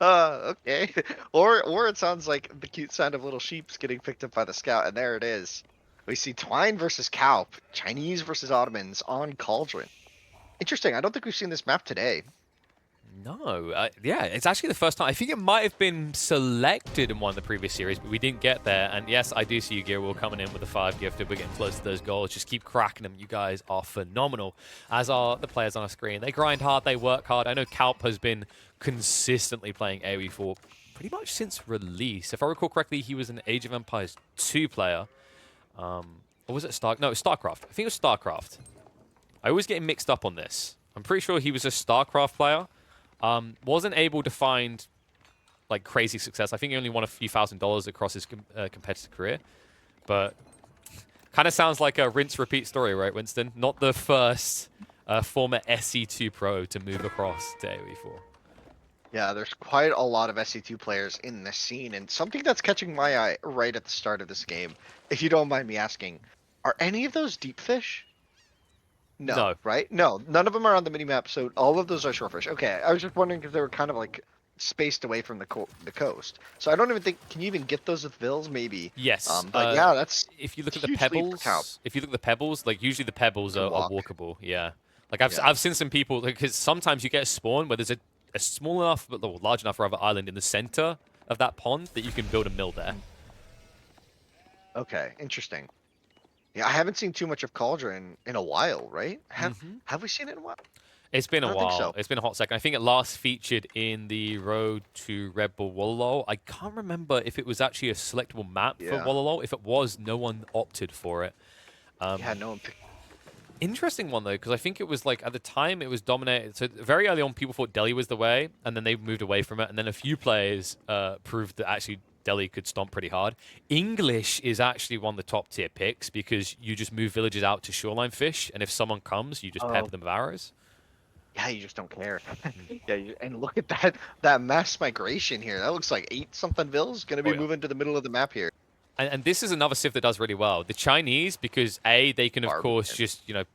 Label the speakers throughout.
Speaker 1: Okay. Or it sounds like the cute sound of little sheeps getting picked up by the scout, and there it is. We see Twine versus Kaup, Chinese versus Ottomans on Cauldron. Interesting. I don't think we've seen this map today.
Speaker 2: No, yeah, it's actually the first time. I think it might have been selected in one of the previous series, but we didn't get there. And yes, I do see you, Gear. We're coming in with a 5 gifted. We're getting close to those goals. Just keep cracking them. You guys are phenomenal, as are the players on our screen. They grind hard, they work hard. I know Calp has been consistently playing AoE for pretty much since release. If I recall correctly, he was an Age of Empires 2 player. Or was it Star? No, it was StarCraft. I think it was StarCraft. I always get him mixed up on this. I'm pretty sure he was a StarCraft player. Wasn't able to find like crazy success. I think he only won a few $1,000s across his competitive career. But kind of sounds like a rinse-repeat story, right, Winston? Not the first former SC2 pro to move across to AoE4.
Speaker 1: Yeah, there's quite a lot of SC2 players in this scene, and something that's catching my eye right at the start of this game, if you don't mind me asking, are any of those deep fish? No,
Speaker 2: No.
Speaker 1: right? No, none of them are on the minimap, so all of those are shorefish. Okay, I was just wondering because they were kind of like spaced away from the coast. So I don't even think, can you even get those with vills? Maybe.
Speaker 2: Yes.
Speaker 1: But yeah, that's
Speaker 2: if you look at the
Speaker 1: huge leap for Calp.
Speaker 2: pebbles, like usually the pebbles
Speaker 1: Can
Speaker 2: are
Speaker 1: walk.
Speaker 2: walkable. Yeah. Like I've
Speaker 1: Yeah.
Speaker 2: I've seen some people because sometimes you get a spawn where there's a small enough, but large enough rather island in the center of that pond that you can build a mill there.
Speaker 1: Okay, interesting. Yeah, I haven't seen too much of Cauldron in a while, right? Have we seen it in a while?
Speaker 2: It's been
Speaker 1: I
Speaker 2: a
Speaker 1: don't think
Speaker 2: while.
Speaker 1: so.
Speaker 2: It's been a hot second. I think it last featured in the Road to Red Bull Wololo. I can't remember if it was actually a selectable map for
Speaker 1: Yeah.
Speaker 2: Wololo. If it was, no one opted for it.
Speaker 1: Yeah, no one picked.
Speaker 2: Interesting one though, because I think it was like at the time it was dominated. So very early on, people thought Delhi was the way, and then they moved away from it. And then a few players proved that actually Delhi could stomp pretty hard. English is actually one of the top tier picks because you just move villages out to shoreline fish, and if someone comes, you just pepper
Speaker 1: Oh,
Speaker 2: them with arrows.
Speaker 1: yeah, you just don't care. Yeah, and look at that mass migration here. That looks like 8-something vills gonna
Speaker 2: Oh
Speaker 1: be
Speaker 2: yeah.
Speaker 1: moving to the middle of the map here.
Speaker 2: And this is another civ that does really well. The Chinese, because A, they can of course
Speaker 1: Barbican.
Speaker 2: just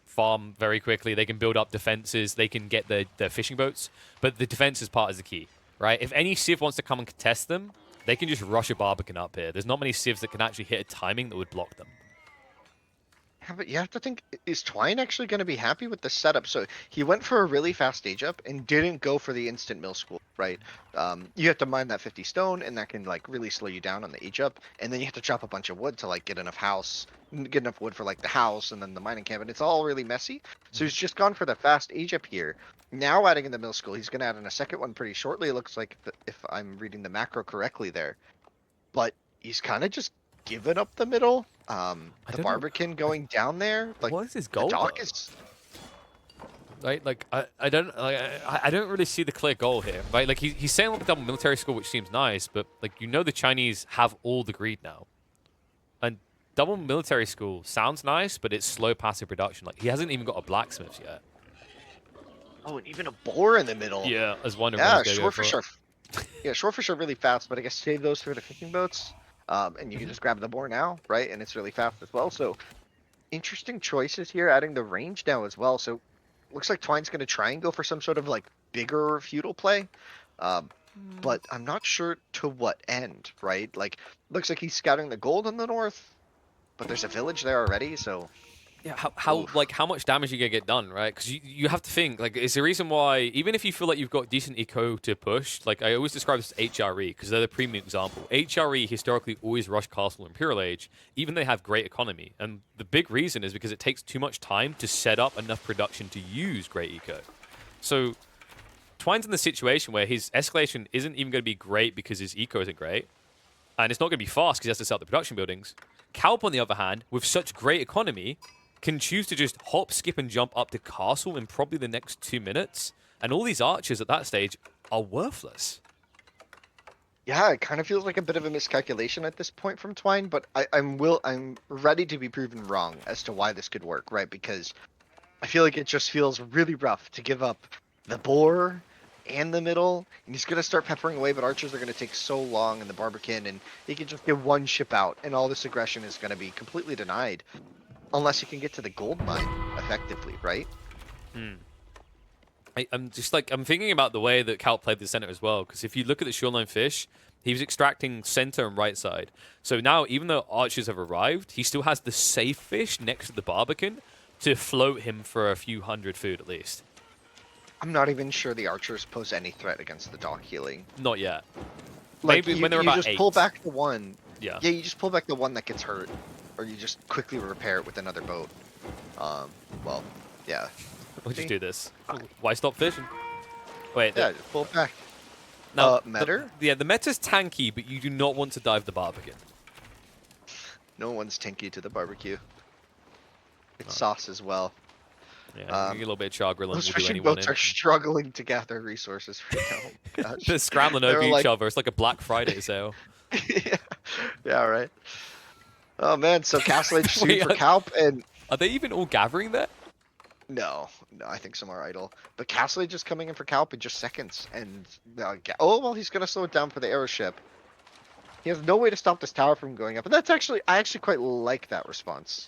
Speaker 2: farm very quickly. They can build up defenses. They can get their fishing boats. But the defenses part is the key, right? If any civ wants to come and contest them, they can just rush a Barbican up here. There's not many civs that can actually hit a timing that would block them.
Speaker 1: Yeah, but you have to think, is Twine actually going to be happy with the setup? So he went for a really fast stage up and didn't go for the instant mill school, right? You have to mine that 50 stone, and that can like really slow you down on the age up, and then you have to chop a bunch of wood to like get enough wood for like the house and then the mining camp, and it's all really messy. So he's just gone for the fast age up here. Now adding in the mill school, he's going to add in a second one pretty shortly. It looks like if I'm reading the macro correctly there, but he's kind of just given up the middle.
Speaker 2: I
Speaker 1: The
Speaker 2: don't know.
Speaker 1: Barbican going down there, like
Speaker 2: What is his
Speaker 1: the
Speaker 2: goal
Speaker 1: dock
Speaker 2: though?
Speaker 1: is.
Speaker 2: Right, like I don't I don't really see the clear goal here, right? Like he's saying like double military school, which seems nice, but like the Chinese have all the greed now, and double military school sounds nice, but it's slow passive production. Like he hasn't even got a blacksmith yet.
Speaker 1: Oh, and even a boar in the middle.
Speaker 2: Yeah, I was wondering when
Speaker 1: Yeah,
Speaker 2: he's gonna go for
Speaker 1: shorefish
Speaker 2: it.
Speaker 1: are. Yeah, shorefish are really fast, but I guess save those for the fishing boats. And you can just grab the boar now, right? And it's really fast as well. So interesting choices here, adding the range now as well. So looks like Twine's going to try and go for some sort of like bigger feudal play. But I'm not sure to what end, right? Like, looks like he's scouting the gold in the north, but there's a village there already, so.
Speaker 2: Yeah,
Speaker 1: Oof.
Speaker 2: how much damage you gonna get done, right? Because you have to think like it's the reason why even if you feel like you've got decent eco to push, like I always describe this as HRE because they're the premium example. HRE historically always rush Castle Imperial Age, even they have great economy, and the big reason is because it takes too much time to set up enough production to use great eco. So Twine's in the situation where his escalation isn't even going to be great because his eco isn't great, and it's not going to be fast because he has to set up the production buildings. Calp, on the other hand, with such great economy, can choose to just hop, skip, and jump up to castle in probably the next 2 minutes, and all these archers at that stage are worthless.
Speaker 1: Yeah, it kind of feels like a bit of a miscalculation at this point from Twine, but I'm ready to be proven wrong as to why this could work, right? Because I feel like it just feels really rough to give up the boar and the middle, and he's gonna start peppering away, but archers are gonna take so long in the Barbican, and he can just get one ship out, and all this aggression is gonna be completely denied, unless he can get to the gold mine effectively, right?
Speaker 2: I'm just like, I'm thinking about the way that Calp played the center as well, because if you look at the shoreline fish, he was extracting center and right side. So now, even though archers have arrived, he still has the safe fish next to the barbican to float him for a few hundred food at least.
Speaker 1: I'm not even sure the archers pose any threat against the dock healing.
Speaker 2: Not yet.
Speaker 1: Like,
Speaker 2: Maybe
Speaker 1: you,
Speaker 2: when they're
Speaker 1: you
Speaker 2: about
Speaker 1: just
Speaker 2: 8.
Speaker 1: pull back the one.
Speaker 2: Yeah.
Speaker 1: Yeah, you just pull back the one that gets hurt, or you just quickly repair it with another boat. Well, yeah.
Speaker 2: We'll just do this. Why stop fishing? Wait.
Speaker 1: Yeah, just pull it back.
Speaker 2: No,
Speaker 1: meta?
Speaker 2: The meta's tanky, but you do not want to dive the barbican.
Speaker 1: No one's tanky to the barbecue. It's sauce as well.
Speaker 2: Yeah, a little bit of char grilling
Speaker 1: Those
Speaker 2: will do
Speaker 1: fishing
Speaker 2: anyone
Speaker 1: boats
Speaker 2: in.
Speaker 1: are struggling to gather resources right now. Gosh.
Speaker 2: They're scrambling over
Speaker 1: They're
Speaker 2: each
Speaker 1: like-
Speaker 2: other. It's like a Black Friday sale.
Speaker 1: yeah, right. Oh man, so Castle Age soon
Speaker 2: Wait,
Speaker 1: for Kaup, and
Speaker 2: Are they even all gathering there?
Speaker 1: no, I think some are idle. But Castle Age is coming in for Kaup in just seconds, and oh well, he's gonna slow it down for the aeroship. He has no way to stop this tower from going up, and that's actually I actually quite like that response.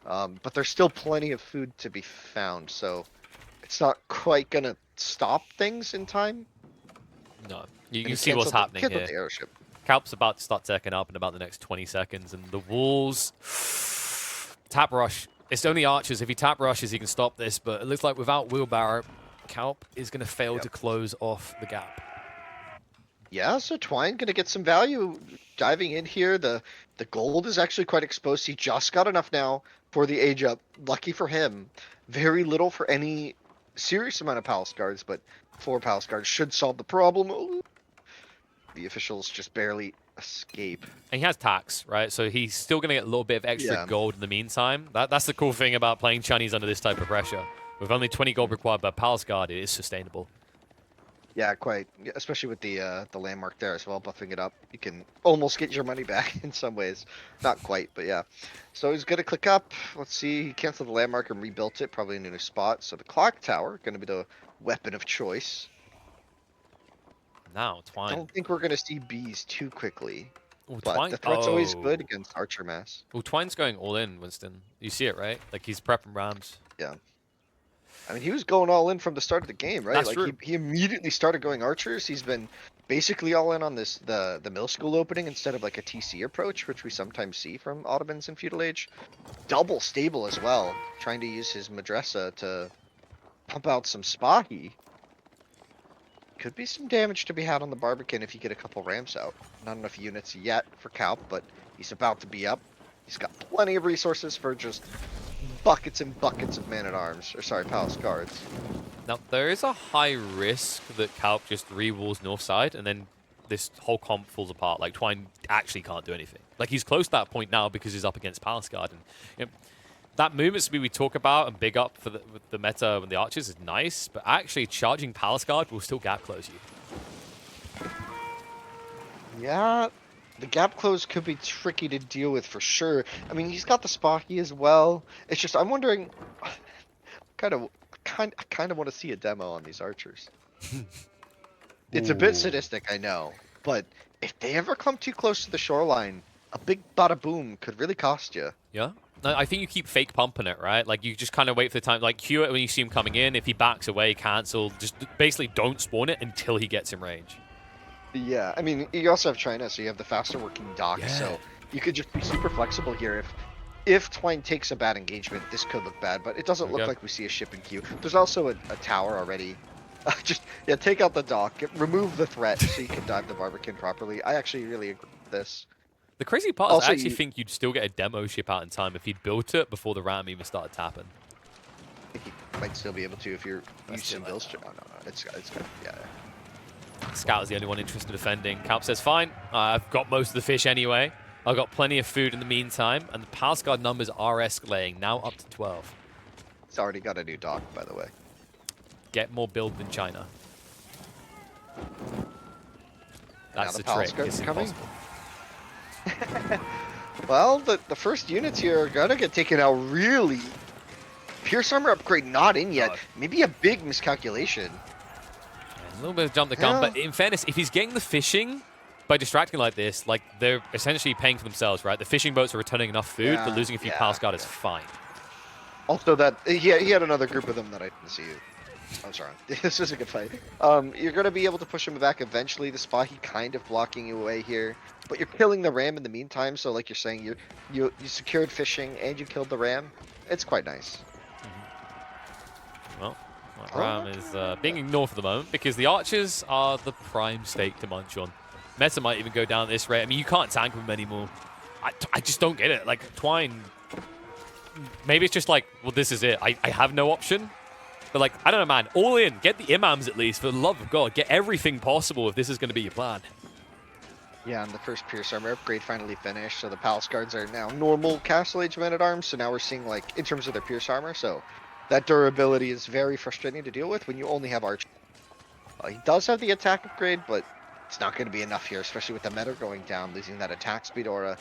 Speaker 1: But there's still plenty of food to be found, so it's not quite gonna stop things in time.
Speaker 2: No. You
Speaker 1: And
Speaker 2: can see what's happening
Speaker 1: canceled
Speaker 2: here.
Speaker 1: the airship.
Speaker 2: Calp's about to start taking up in about the next 20 seconds, and the walls... Tap rush. It's only archers. If he tap rushes, he can stop this, but it looks like without wheelbarrow, Calp is going to fail to close off the gap.
Speaker 1: Yeah, so Twine gonna get some value diving in here. The gold is actually quite exposed. He just got enough now for the age up. Lucky for him. Very little for any serious amount of palace guards, but 4 palace guards should solve the problem. Ooh. The officials just barely escape.
Speaker 2: And he has tax, right? So he's still going to get a little bit of extra gold in the meantime. That's the cool thing about playing Chinese under this type of pressure. With only 20 gold required by palace guard, it is sustainable.
Speaker 1: Yeah, quite. Especially with the landmark there as well, buffing it up. You can almost get your money back in some ways. Not quite, but yeah. So he's going to click up. Let's see. He canceled the landmark and rebuilt it, probably in a new spot. So the clock tower, going to be the weapon of choice.
Speaker 2: Now,
Speaker 1: I
Speaker 2: Twine.
Speaker 1: don't think we're going to see bees too quickly.
Speaker 2: Ooh,
Speaker 1: But
Speaker 2: Twine.
Speaker 1: the threat's always good against archer mass.
Speaker 2: Well, Twine's going all in, Winston. You see it, right? Like, he's prepping rams.
Speaker 1: Yeah. I mean, he was going all in from the start of the game, right?
Speaker 2: That's
Speaker 1: like
Speaker 2: true.
Speaker 1: He immediately started going archers. He's been basically all in on this the mill school opening instead of like a TC approach, which we sometimes see from Ottomans in feudal age. Double stable as well, trying to use his madrasa to pump out some spahi. Could be some damage to be had on the Barbican if you get a couple ramps out. Not enough units yet for Calp, but he's about to be up. He's got plenty of resources for just buckets and buckets of man-at-arms. Or sorry, palace guards.
Speaker 2: Now, there is a high risk that Calp just re-walls north side, and then this whole comp falls apart. Like, Twine actually can't do anything. Like, he's close to that point now because he's up against palace guard. And, you know, that movement speed we talk about and big up for the meta and the archers is nice, but actually charging palace guard will still gap close you.
Speaker 1: Yeah, the gap close could be tricky to deal with for sure. I mean, he's got the Spocky as well. It's just I'm wondering, kind of want to see a demo on these archers. It's a bit sadistic, I know, but if they ever come too close to the shoreline, a big bada boom could really cost you.
Speaker 2: Yeah. No, I think you keep fake pumping it, right? Like, you just kind of wait for the time. Like, cue it when you see him coming in. If he backs away, cancel. Just basically don't spawn it until he gets in range.
Speaker 1: Yeah, I mean, you also have China, so you have the faster working dock,
Speaker 2: Yeah.
Speaker 1: so you could just be super flexible here. If Twine takes a bad engagement, this could look bad, but it doesn't look like we see a ship in queue. There's also a tower already. Yeah, take out the dock, remove the threat so you can dive the Barbican properly. I actually really agree with this.
Speaker 2: The crazy part is
Speaker 1: Also,
Speaker 2: I actually think you'd still get a demo ship out in time if he'd built it before the ram even started tapping.
Speaker 1: I think you might still be able to if you're using bills. Oh, no, it's good. Yeah.
Speaker 2: Scout is the only one interested in defending. Calp says, fine, I've got most of the fish anyway. I've got plenty of food in the meantime, and the palace guard numbers are escalating, now up to 12.
Speaker 1: It's already got a new dock, by the way.
Speaker 2: Get more build than China. That's
Speaker 1: the
Speaker 2: the
Speaker 1: palace
Speaker 2: trick.
Speaker 1: guard's
Speaker 2: It's
Speaker 1: coming.
Speaker 2: impossible.
Speaker 1: Well, the first units here are gonna get taken out really. Pierce armor upgrade not in yet. Maybe a big miscalculation.
Speaker 2: A little bit of jump to come, but in fairness, if he's getting the fishing by distracting like this, like, they're essentially paying for themselves, right? The fishing boats are returning enough food, but losing a few palace guard is fine.
Speaker 1: Also, that he had another group of them that I didn't see. I'm sorry. This is a good fight. You're gonna be able to push him back eventually. The Spahi kind of blocking you away here, but you're killing the ram in the meantime. So, like you're saying, you secured fishing and you killed the ram. It's quite nice.
Speaker 2: Well, that
Speaker 1: Oh,
Speaker 2: ram is being ignored for the moment because the archers are the prime steak to munch on. Meta might even go down this rate. I mean, you can't tank them anymore. I just don't get it. Like, Twine, maybe it's just like, well, this is it. I have no option. But, like, I don't know, man. All in. Get the imams at least, for the love of God. Get everything possible if this is going to be your plan.
Speaker 1: yeah, and the first Pierce Armor upgrade finally finished, so the Palace Guards are now normal Castle Age Men-at-Arms, so now we're seeing, like, in terms of their Pierce Armor, so that durability is very frustrating to deal with when you only have Arch. He does have the attack upgrade, but it's not going to be enough here, especially with the meta going down, losing that attack speed aura.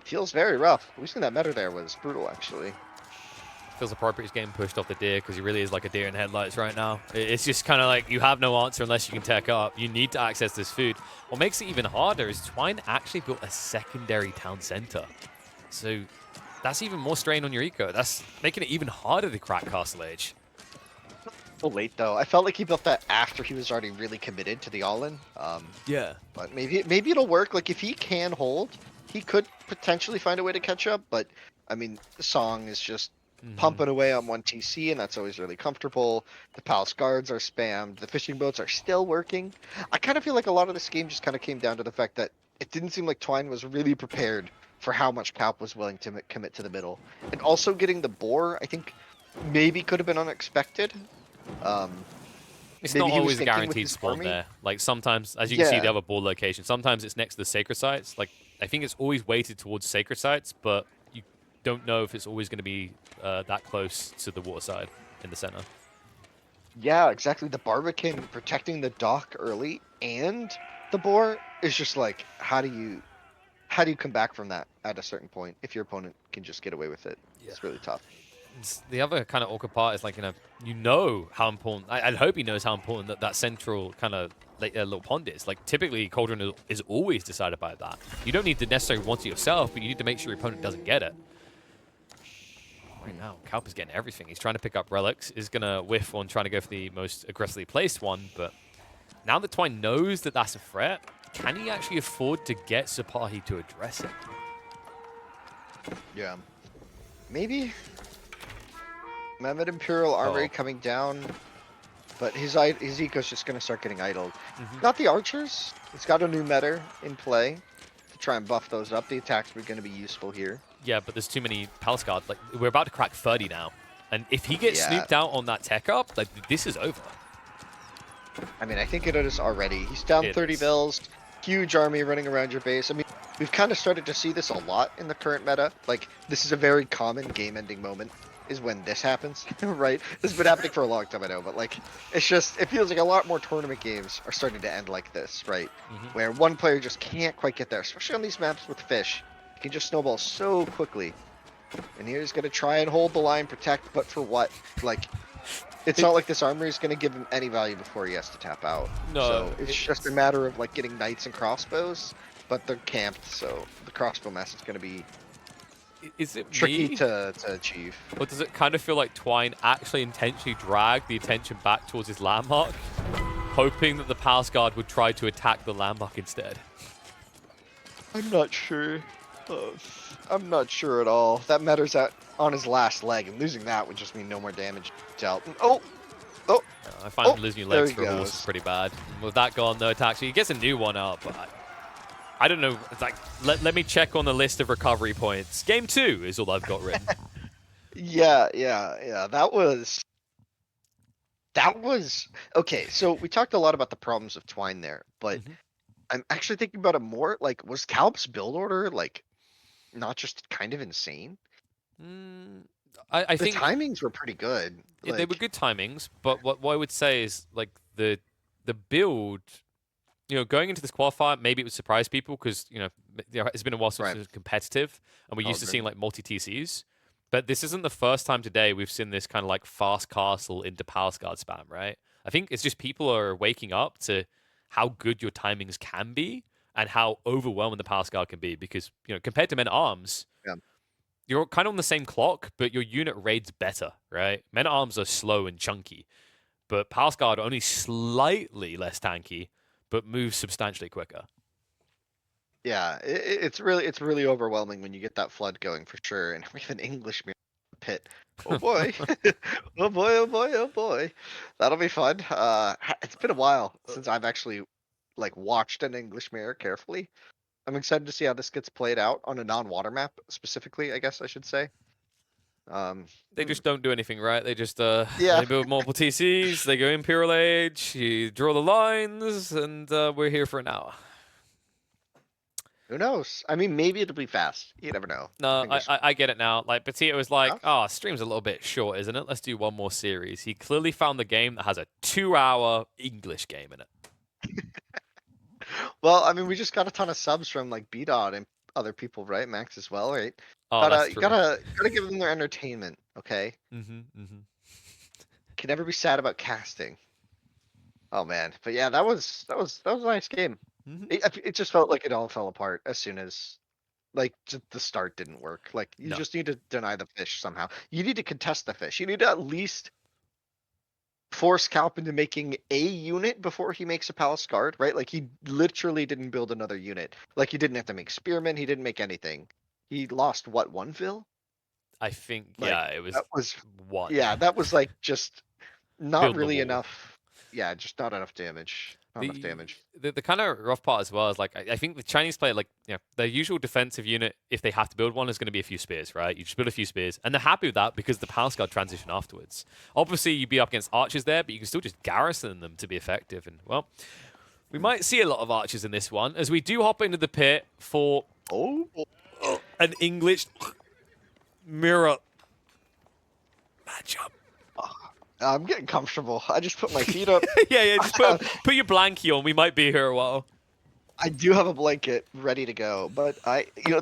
Speaker 1: Feels very rough. Losing that meta there was brutal, actually.
Speaker 2: Feels appropriate he's getting pushed off the deer because he really is like a deer in headlights right now. It's just kind of like you have no answer unless you can tech up. You need to access this food. What makes it even harder is Twine actually built a secondary town center. So that's even more strain on your eco. That's making it even harder to crack Castle Age.
Speaker 1: A little late, though. I felt like he built that after he was already really committed to the all-in.
Speaker 2: Yeah.
Speaker 1: But maybe it'll work. Like, if he can hold, he could potentially find a way to catch up, but, I mean, the Song is just pumping away on 1 TC, and that's always really comfortable. The Palace Guards are spammed. The fishing boats are still working. I kind of feel like a lot of this game just kind of came down to the fact that it didn't seem like Twine was really prepared for how much Kaup was willing to commit to the middle. And also getting the boar, I think, maybe could have been unexpected. Um,
Speaker 2: It's
Speaker 1: Maybe
Speaker 2: not
Speaker 1: he was
Speaker 2: always a
Speaker 1: thinking with
Speaker 2: guaranteed
Speaker 1: his
Speaker 2: spawn
Speaker 1: army.
Speaker 2: there. Like sometimes, as you can see,
Speaker 1: Yeah,
Speaker 2: the other ball location. Sometimes it's next to the sacred sites. Like I think it's always weighted towards sacred sites, but you don't know if it's always going to be that close to the water side in the center.
Speaker 1: yeah, exactly. The Barbican protecting the dock early and the boar is just like, how do you come back from that at a certain point if your opponent can just get away with it?
Speaker 2: Yeah.
Speaker 1: It's really tough.
Speaker 2: The other kind of awkward part is like you know how important. I hope he knows how important that central kind of like, little pond is. Like typically, Cauldron is always decided by that. You don't need to necessarily want it yourself, but you need to make sure your opponent doesn't get it. Right now, Calp is getting everything. He's trying to pick up relics. Is gonna whiff on trying to go for the most aggressively placed one, but now that Twine knows that that's a threat, can he actually afford to get Sapahi to address it?
Speaker 1: Yeah. Maybe Mehmet Imperial Armory coming down, but his eco's just gonna start getting idled. Got the archers. He's got a new meta in play to try and buff those up. The attacks are gonna be useful here.
Speaker 2: Yeah, but there's too many Palace Guards. Like, we're about to crack 30 now. And if he gets
Speaker 1: Yeah.
Speaker 2: snooped out on that tech up, like, this is over.
Speaker 1: I mean, I think it is already. He's down
Speaker 2: It
Speaker 1: 30
Speaker 2: is.
Speaker 1: bills, huge army running around your base. I mean, we've kind of started to see this a lot in the current meta. Like, this is a very common game-ending moment, is when this happens, right? This has been happening for a long time, I know, but, like, it feels like a lot more tournament games are starting to end like this, right? Where one player just can't quite get there, especially on these maps with fish. You can just snowball so quickly. And here's going to try and hold the line, protect, but for what? Like, it's not like this armory is going to give him any value before he has to tap out.
Speaker 2: No,
Speaker 1: So it's just a matter of like getting knights and crossbows, but they're camped, so the crossbow mess is going to be
Speaker 2: Is it
Speaker 1: tricky
Speaker 2: me?
Speaker 1: to achieve.
Speaker 2: Or does it kind of feel like Twine actually intentionally dragged the attention back towards his landmark, hoping that the Palace Guard would try to attack the landmark instead?
Speaker 1: I'm not sure. I'm not sure at all. That matters on his last leg, and losing that would just mean no more damage dealt. Oh!
Speaker 2: I find losing your
Speaker 1: there
Speaker 2: legs
Speaker 1: he
Speaker 2: for a horse
Speaker 1: goes.
Speaker 2: is pretty bad. With that gone, no attack. So he gets a new one up, but I don't know. It's like, let me check on the list of recovery points. Game 2 is all I've got written.
Speaker 1: Yeah. That was okay. So we talked a lot about the problems of Twine there, but I'm actually thinking about it more. Like, was Calp's build order like not just kind of insane?
Speaker 2: I
Speaker 1: The
Speaker 2: think
Speaker 1: timings were pretty good.
Speaker 2: they were
Speaker 1: Like,
Speaker 2: good timings, but what I would say is like the build, going into this qualifier, maybe it would surprise people because it's been a while since
Speaker 1: right.
Speaker 2: it was competitive, and we're
Speaker 1: Oh,
Speaker 2: used to
Speaker 1: good.
Speaker 2: seeing like multi TCs. But this isn't the first time today we've seen this kind of like fast castle into Palace Guard spam, right? I think it's just people are waking up to how good your timings can be and how overwhelming the Palace Guard can be because compared to Men at Arms,
Speaker 1: Yeah.
Speaker 2: you're kind of on the same clock, but your unit raids better, right? Men at Arms are slow and chunky. but Palace Guard are only slightly less tanky, but move substantially quicker.
Speaker 1: Yeah, it's really overwhelming when you get that flood going for sure, and we have an English mirror pit. Oh boy, oh boy, oh boy, oh boy, that'll be fun. It's been a while since I've actually like watched an English mirror carefully. I'm excited to see how this gets played out on a non-water map specifically, I guess I should say.
Speaker 2: They
Speaker 1: Hmm.
Speaker 2: just don't do anything right. They just
Speaker 1: Yeah,
Speaker 2: they build multiple TCs. They go Imperial Age. You draw the lines, and we're here for an hour.
Speaker 1: who knows? I mean, maybe it'll be fast. You never know.
Speaker 2: No,
Speaker 1: Fingers
Speaker 2: I get it now. Like Petito was like,
Speaker 1: crossed.
Speaker 2: "Oh, stream's a little bit short, isn't it? Let's do one more series." He clearly found the game that has a 2-hour English game in it.
Speaker 1: Well, I mean, we just got a ton of subs from like B Dot and other people, right? Max as well, right?
Speaker 2: Oh, that's
Speaker 1: Gotta
Speaker 2: true.
Speaker 1: gotta gotta give them their entertainment, okay?
Speaker 2: Mm-hmm.
Speaker 1: Can never be sad about casting. Oh man, but yeah, that was a nice game.
Speaker 2: Mm-hmm.
Speaker 1: It just felt like it all fell apart as soon as like just the start didn't work. Like you
Speaker 2: No,
Speaker 1: just need to deny the fish somehow. You need to contest the fish. You need to at least force Calp into making a unit before he makes a palace guard, right? Like he literally didn't build another unit. Like he didn't have to make spearmen. He didn't make anything. He lost what, one Vil?
Speaker 2: I think
Speaker 1: Like
Speaker 2: it was
Speaker 1: that was,
Speaker 2: one.
Speaker 1: yeah, that was like just not
Speaker 2: Building the
Speaker 1: really
Speaker 2: wall.
Speaker 1: enough. Yeah, just not enough damage. Not enough
Speaker 2: The,
Speaker 1: damage.
Speaker 2: the kind of rough part as well is like I think the Chinese play like their usual defensive unit if they have to build one is going to be a few spears, right? You just build a few spears and they're happy with that because the Palace Guard transition afterwards. Obviously you'd be up against archers there, but you can still just garrison them to be effective. And well, we might see a lot of archers in this one as we do hop into the pit for
Speaker 1: Oh,
Speaker 2: an English mirror matchup.
Speaker 1: I'm getting comfortable. I just put my feet up.
Speaker 2: Yeah, just put your blankie on. We might be here a while.
Speaker 1: I do have a blanket ready to go, but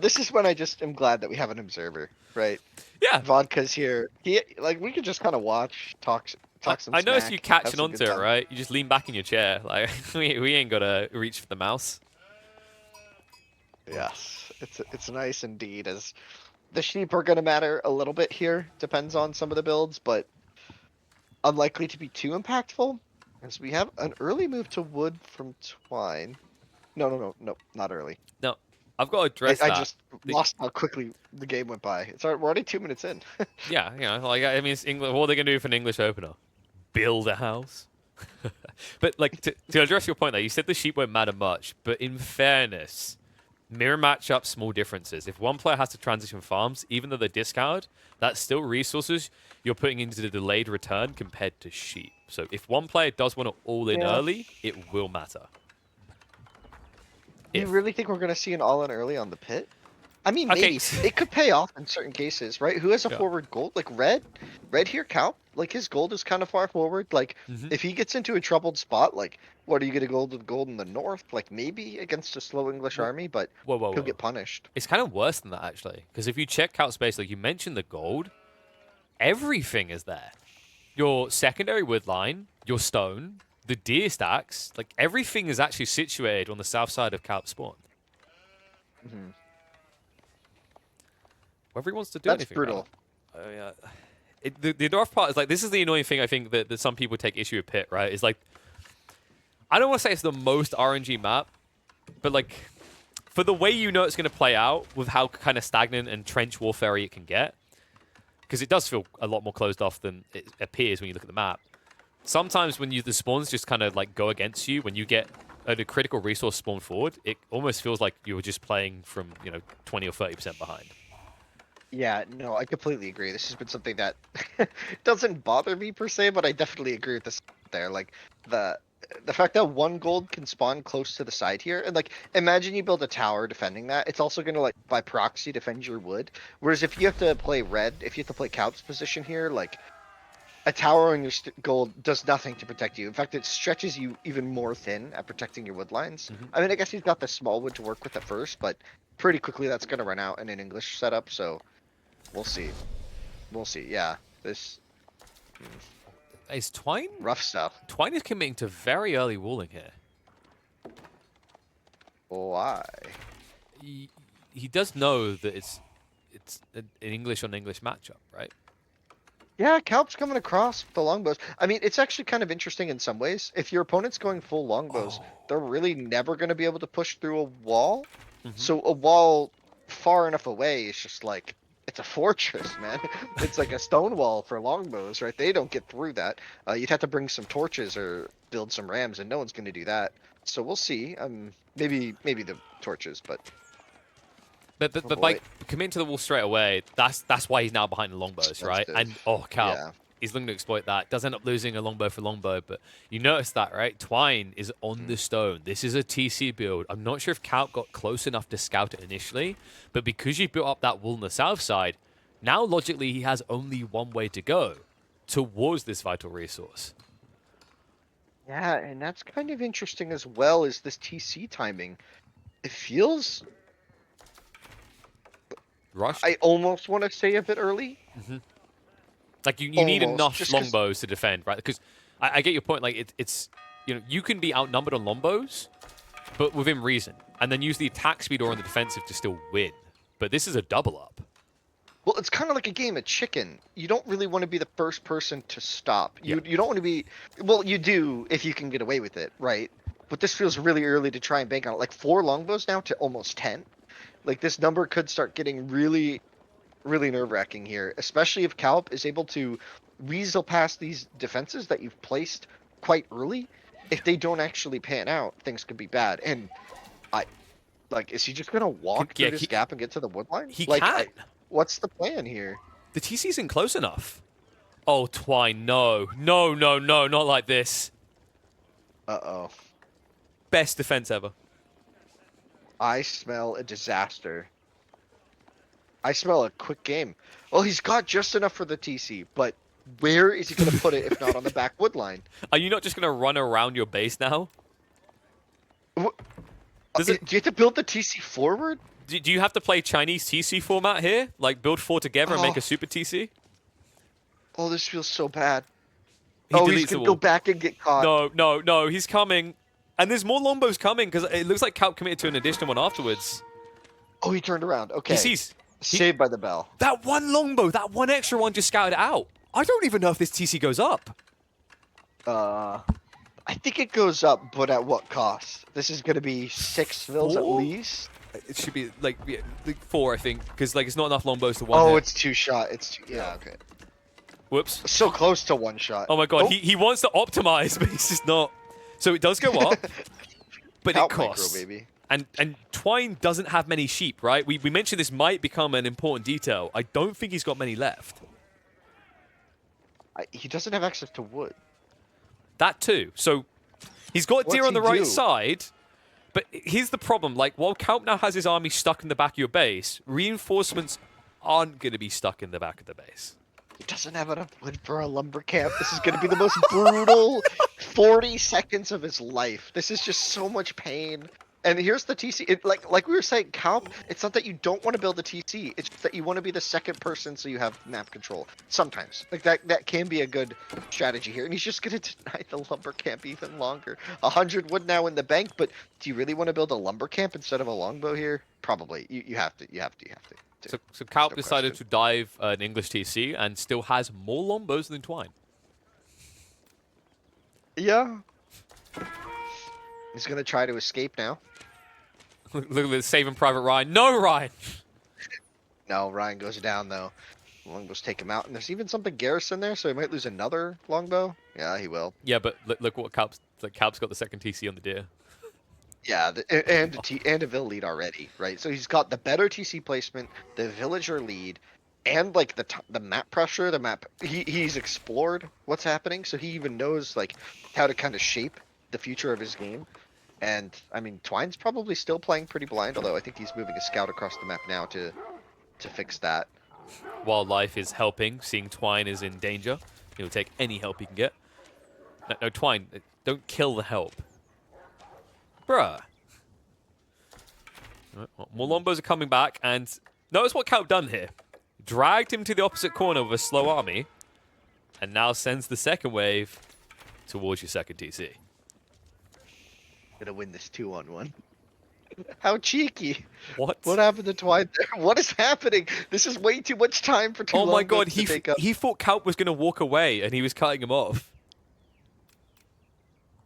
Speaker 1: this is when I just am glad that we have an observer, right?
Speaker 2: Yeah,
Speaker 1: Vodka's here. We could just kind of watch, talk some
Speaker 2: I noticed you
Speaker 1: smack, have
Speaker 2: catching
Speaker 1: some good
Speaker 2: onto it,
Speaker 1: time.
Speaker 2: right? You just lean back in your chair. Like we ain't gotta reach for the mouse.
Speaker 1: Yes, it's nice indeed. As the sheep are gonna matter a little bit here, depends on some of the builds, but unlikely to be too impactful. As we have an early move to wood from Twine. No, not early.
Speaker 2: No, I've got to address
Speaker 1: I
Speaker 2: that.
Speaker 1: just lost how quickly the game went by. We're already 2 minutes in.
Speaker 2: Yeah, like I mean, it's English. What are they gonna do for an English opener? Build a house. But like to address your point, there, you said the sheep won't matter much, but in fairness, mirror matchup, small differences. If one player has to transition farms, even though they're discard, that's still resources you're putting into the delayed return compared to sheep. So if one player does want to all in
Speaker 1: Yeah.
Speaker 2: early, it will matter.
Speaker 1: You really think we're gonna see an all-in early on the pit? I mean,
Speaker 2: Okay.
Speaker 1: maybe it could pay off in certain cases, right? Who has a
Speaker 2: Yeah.
Speaker 1: forward gold? Like red here, Kaup. Like his gold is kind of far forward. Like
Speaker 2: Mhm.
Speaker 1: if he gets into a troubled spot, like what are you gonna gold in the north? Like maybe against a slow English
Speaker 2: Whoa,
Speaker 1: army, but
Speaker 2: whoa.
Speaker 1: he'll get punished.
Speaker 2: It's kind of worse than that, actually. Because if you check out space, like you mentioned the gold, everything is there. Your secondary wood line, your stone, the deer stacks, like everything is actually situated on the south side of Calp spawn.
Speaker 1: Hmm.
Speaker 2: Whether he wants to do
Speaker 1: That's
Speaker 2: anything
Speaker 1: brutal.
Speaker 2: about it. The rough part is like this is the annoying thing I think that some people take issue with Pit, right? Is like I don't want to say it's the most RNG map, but like for the way you know it's going to play out with how kind of stagnant and trench warfare it can get, because it does feel a lot more closed off than it appears when you look at the map. Sometimes when the spawns just kind of like go against you, when you get a critical resource spawn forward, it almost feels like you were just playing from 20 or 30% behind.
Speaker 1: Yeah, no, I completely agree. This has been something that doesn't bother me per se, but I definitely agree with this there. Like the fact that one gold can spawn close to the side here, and like imagine you build a tower defending that, it's also gonna like by proxy defend your wood. Whereas if you have to play red, if you have to play Kaup's position here, like a tower on your gold does nothing to protect you. In fact, it stretches you even more thin at protecting your wood lines.
Speaker 2: Mhm.
Speaker 1: I mean, I guess he's got the small wood to work with at first, but pretty quickly that's gonna run out in an English setup. So we'll see. We'll see. Yeah, this
Speaker 2: Is Twine?
Speaker 1: rough stuff.
Speaker 2: Twine is committing to very early walling here.
Speaker 1: Why?
Speaker 2: He does know that it's an English on English matchup, right?
Speaker 1: Yeah, Calp's coming across the longbows. I mean, it's actually kind of interesting in some ways. If your opponent's going full longbows,
Speaker 2: Oh.
Speaker 1: they're really never going to be able to push through a wall.
Speaker 2: Hmm.
Speaker 1: So a wall far enough away is just like it's a fortress, man. It's like a stone wall for longbows, right? They don't get through that. You'd have to bring some torches or build some rams, and no one's going to do that. So we'll see. Maybe the torches, but oh
Speaker 2: But by
Speaker 1: boy,
Speaker 2: committing to the wall straight away, that's why he's now behind the longbows, right?
Speaker 1: expensive.
Speaker 2: And oh, Calp,
Speaker 1: Yeah.
Speaker 2: he's looking to exploit that. Does end up losing a longbow for longbow, but you notice that, right? Twine is on the stone. This is a TC build. I'm not sure if Calp got close enough to scout it initially, but because you built up that wall on the south side, now logically he has only one way to go towards this vital resource.
Speaker 1: Yeah, and that's kind of interesting as well as this TC timing. It feels,
Speaker 2: Rushed.
Speaker 1: I almost want to say a bit early.
Speaker 2: Like you need
Speaker 1: Almost,
Speaker 2: enough
Speaker 1: just because,
Speaker 2: longbows to defend, right? Because I get your point. Like it's you can be outnumbered on longbows, but within reason, and then use the attack speed or on the defensive to still win. But this is a double up.
Speaker 1: well, it's kind of like a game of chicken. You don't really want to be the first person to stop.
Speaker 2: Yeah.
Speaker 1: You don't want to be, well, you do if you can get away with it, right? But this feels really early to try and bank on it. Like 4 longbows now to almost 10. Like this number could start getting really, really nerve-wracking here, especially if Calp is able to weasel past these defenses that you've placed quite early. If they don't actually pan out, things could be bad. And I like, is he just gonna walk
Speaker 2: Yeah,
Speaker 1: through this gap and get to the wood line?
Speaker 2: he
Speaker 1: Like,
Speaker 2: can.
Speaker 1: what's the plan here?
Speaker 2: The TC isn't close enough. Oh, Twine, no, no, no, no, not like this.
Speaker 1: Uh-oh.
Speaker 2: Best defense ever.
Speaker 1: I smell a disaster. I smell a quick game. Well, he's got just enough for the TC, but where is he gonna put it if not on the back wood line?
Speaker 2: Are you not just gonna run around your base now?
Speaker 1: Wh-
Speaker 2: Does it?
Speaker 1: Do you have to build the TC forward?
Speaker 2: Do you have to play Chinese TC format here? Like build 4 together and make a super TC?
Speaker 1: Oh, this feels so bad.
Speaker 2: He
Speaker 1: Oh,
Speaker 2: deletes
Speaker 1: he's
Speaker 2: the
Speaker 1: gonna go
Speaker 2: wall.
Speaker 1: back and get caught.
Speaker 2: No, no, no, he's coming. And there's more longbows coming because it looks like Kaup committed to an additional one afterwards.
Speaker 1: Oh, he turned around. Okay.
Speaker 2: He sees
Speaker 1: Saved by the bell.
Speaker 2: that one longbow, that one extra one just scouted it out. I don't even know if this TC goes up.
Speaker 1: I think it goes up, but at what cost? This is gonna be 6 mils at
Speaker 2: 4?
Speaker 1: least.
Speaker 2: It should be like, yeah, like 4, I think, because like it's not enough longbows to one.
Speaker 1: Oh,
Speaker 2: hit.
Speaker 1: it's 2 shot. It's 2. Yeah, okay.
Speaker 2: Whoops.
Speaker 1: So close to 1 shot.
Speaker 2: Oh my god, he wants to optimize, but he's just not. So it does go up, but it
Speaker 1: Out micro,
Speaker 2: costs.
Speaker 1: baby.
Speaker 2: And Twine doesn't have many sheep, right? We mentioned this might become an important detail. I don't think he's got many left.
Speaker 1: He doesn't have access to wood.
Speaker 2: That too. So he's got
Speaker 1: What's
Speaker 2: deer on the
Speaker 1: he
Speaker 2: right
Speaker 1: do?
Speaker 2: side, but here's the problem. Like, while Kaup now has his army stuck in the back of your base, reinforcements aren't going to be stuck in the back of the base.
Speaker 1: He doesn't have enough wood for a lumber camp. This is going to be the most brutal 40 seconds of his life. This is just so much pain. And here's the TC. Like we were saying, Calp, it's not that you don't want to build a TC. It's just that you want to be the second person so you have map control. Sometimes. Like that can be a good strategy here. And he's just going to deny the lumber camp even longer. 100 wood now in the bank, but do you really want to build a lumber camp instead of a longbow here? Probably. You have to. You have to.
Speaker 2: So Kaup
Speaker 1: No
Speaker 2: decided
Speaker 1: question.
Speaker 2: to dive an English TC and still has more longbows than Twine.
Speaker 1: Yeah. He's going to try to escape now.
Speaker 2: Look at this, Saving Private Ryan. No, Ryan!
Speaker 1: No, Ryan goes down though. Longbows take him out, and there's even something Garrison there, so he might lose another longbow. Yeah, he will.
Speaker 2: Yeah, but look what Kaup's got the second TC on the deer.
Speaker 1: Yeah, and a vill lead already, right? So he's got the better TC placement, the villager lead, and like the map pressure. The map he's explored what's happening, so he even knows like how to kind of shape the future of his game. And I mean, Twine's probably still playing pretty blind, although I think he's moving a scout across the map now to fix that.
Speaker 2: Wildlife is helping, seeing Twine is in danger. He'll take any help he can get. No, Twine, don't kill the help. Bruh. Right, well, more longbows are coming back, and notice what Kaup done here. Dragged him to the opposite corner with a slow army, and now sends the second wave towards your second TC.
Speaker 1: Gonna win this 2-on-1. How cheeky.
Speaker 2: What?
Speaker 1: What happened to Twine there? What is happening? This is way too much time for two
Speaker 2: Oh my god,
Speaker 1: longbows to take up.
Speaker 2: he thought Calp was going to walk away, and he was cutting him off.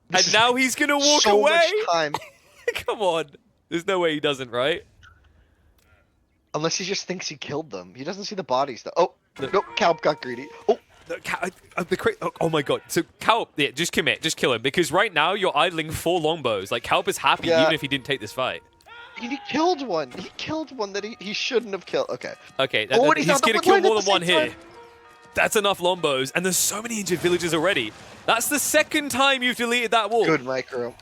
Speaker 1: This
Speaker 2: And
Speaker 1: is
Speaker 2: now he's going to walk
Speaker 1: so
Speaker 2: away?
Speaker 1: much time.
Speaker 2: Come on. There's no way he doesn't, right?
Speaker 1: Unless he just thinks he killed them. He doesn't see the bodies though. Oh,
Speaker 2: No.
Speaker 1: nope, Calp got greedy. Oh,
Speaker 2: Oh my god. So Calp, yeah, just commit. Just kill him. Because right now you're idling 4 longbows. Like, Calp is happy
Speaker 1: Yeah.
Speaker 2: even if he didn't take this fight.
Speaker 1: he killed one. He killed one that he shouldn't have killed. Okay.
Speaker 2: Okay,
Speaker 1: Oh, and
Speaker 2: he's
Speaker 1: on the
Speaker 2: going to
Speaker 1: wood
Speaker 2: kill
Speaker 1: line at
Speaker 2: more
Speaker 1: the
Speaker 2: than one
Speaker 1: same
Speaker 2: here.
Speaker 1: time.
Speaker 2: That's enough longbows. And there's so many injured villagers already. That's the second time you've deleted that wall.
Speaker 1: Good micro.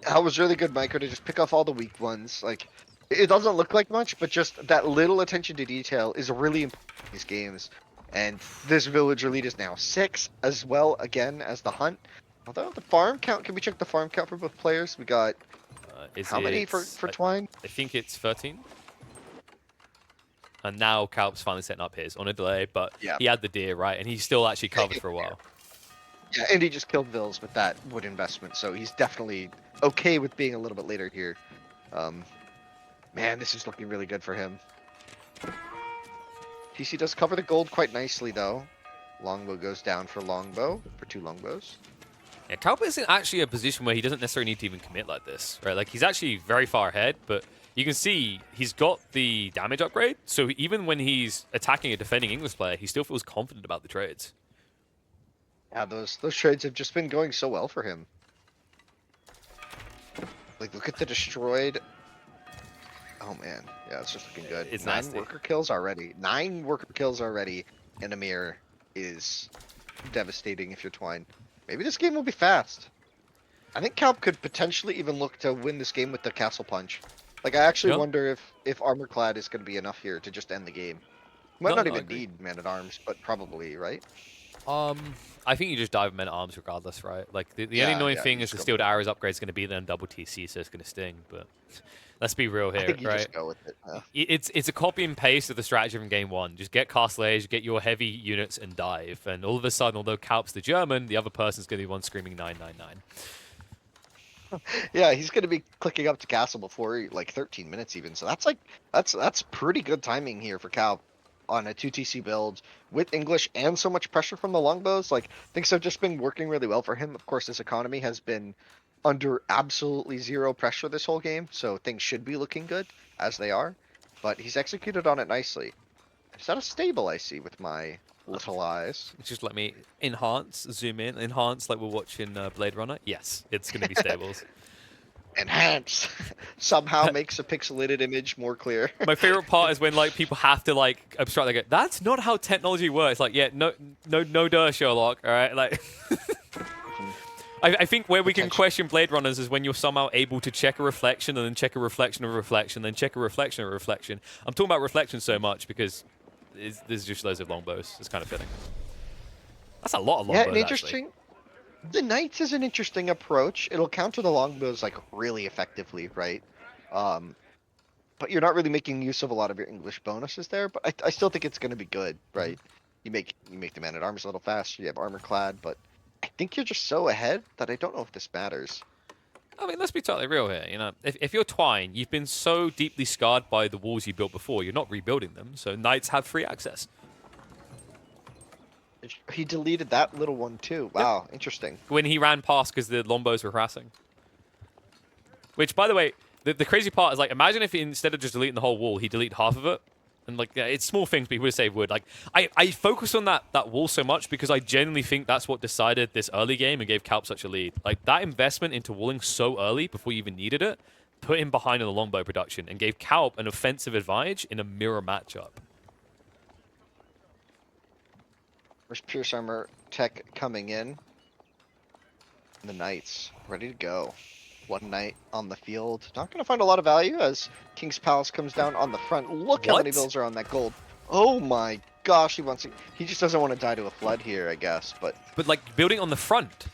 Speaker 1: That was really good micro to just pick off all the weak ones. Like, it doesn't look like much, but just that little attention to detail is really important in these games. And this villager lead is now 6, as well again as the hunt. Although the farm count, can we check the farm count for both players? We got how many for Twine?
Speaker 2: I think it's 13. And now Calp's finally setting up his on a delay, but
Speaker 1: Yeah.
Speaker 2: he had the deer, right? And he's still actually covered for a while.
Speaker 1: Yeah, and he just killed Vills with that wood investment, so he's definitely okay with being a little bit later here. Man, this is looking really good for him. TC does cover the gold quite nicely, though. Longbow goes down for Longbow, for 2 Longbows.
Speaker 2: Yeah, Calp isn't actually a position where he doesn't necessarily need to even commit like this, right? Like, he's actually very far ahead, but you can see he's got the damage upgrade, so even when he's attacking a defending English player, he still feels confident about the trades.
Speaker 1: Yeah, those trades have just been going so well for him. Like, look at the destroyed. Oh man, yeah, it's just looking good.
Speaker 2: It's
Speaker 1: 9
Speaker 2: nasty.
Speaker 1: worker kills already. 9 worker kills already, and Amir is devastating if you're Twine. Maybe this game will be fast. I think Kaup could potentially even look to win this game with the castle punch. Like, I actually
Speaker 2: Yeah.
Speaker 1: wonder if armor clad is going to be enough here to just end the game. Might
Speaker 2: No,
Speaker 1: not
Speaker 2: no, I
Speaker 1: even
Speaker 2: agree.
Speaker 1: need man at arms, but probably, right?
Speaker 2: I think you just dive men at arms regardless, right? Like, the
Speaker 1: Yeah,
Speaker 2: only annoying
Speaker 1: yeah,
Speaker 2: thing
Speaker 1: you
Speaker 2: is the
Speaker 1: just go
Speaker 2: Steel
Speaker 1: for it.
Speaker 2: Arrows upgrade is going to be then double TC, so it's going to sting, but let's be real
Speaker 1: I
Speaker 2: here,
Speaker 1: think you
Speaker 2: right?
Speaker 1: just go with it.
Speaker 2: It's a copy and paste of the strategy from game 1. Just get castle age, get your heavy units, and dive. And all of a sudden, although Calp's the German, the other person's going to be one screaming 999.
Speaker 1: Yeah, he's going to be clicking up to castle before like 13 minutes even. So that's like that's pretty good timing here for Kaup on a 2TC build with English and so much pressure from the longbows. Like, things have just been working really well for him. Of course, this economy has been under absolutely zero pressure this whole game, so things should be looking good as they are. But he's executed on it nicely. Is that a stable I see with my little eyes?
Speaker 2: Just let me enhance, zoom in, enhance like we're watching Blade Runner. Yes, it's going to be stables.
Speaker 1: Enhance somehow makes a pixelated image more clear.
Speaker 2: My favorite part is when like people have to like abstract. They go, "That's not how technology works." Like, yeah, no, duh, Sherlock. All right, like. I think where we can question Blade Runners is when you're somehow able to check a reflection and then check a reflection of a reflection, then check a reflection of a reflection. I'm talking about reflection so much because there's just loads of longbows. It's kind of fitting. That's a lot of longbows.
Speaker 1: Yeah, and interesting. The Knights is an interesting approach. It'll counter the longbows like really effectively, right? But you're not really making use of a lot of your English bonuses there. But I still think it's going to be good, right? You make the man at arms a little faster. You have armor clad, but I think you're just so ahead that I don't know if this matters.
Speaker 2: I mean, let's be totally real here. You know, if you're Twine, you've been so deeply scarred by the walls you built before. You're not rebuilding them, so Knights have free access.
Speaker 1: He deleted that little one too. Wow, interesting.
Speaker 2: When he ran past because the longbows were harassing. Which, by the way, the crazy part is like, imagine if he, instead of just deleting the whole wall, he deleted half of it. And like, yeah, it's small things, but he would have saved wood. Like, I focus on that wall so much because I genuinely think that's what decided this early game and gave Calp such a lead. Like, that investment into walling so early before you even needed it put him behind in the longbow production and gave Calp an offensive advantage in a mirror matchup.
Speaker 1: There's Pierce Armor Tech coming in. The Knights ready to go. One knight on the field. Not going to find a lot of value as King's Palace comes down on the front. Look how many bills are on that gold. Oh my gosh, he just doesn't want to die to a flood here, I guess. But
Speaker 2: like building on the front,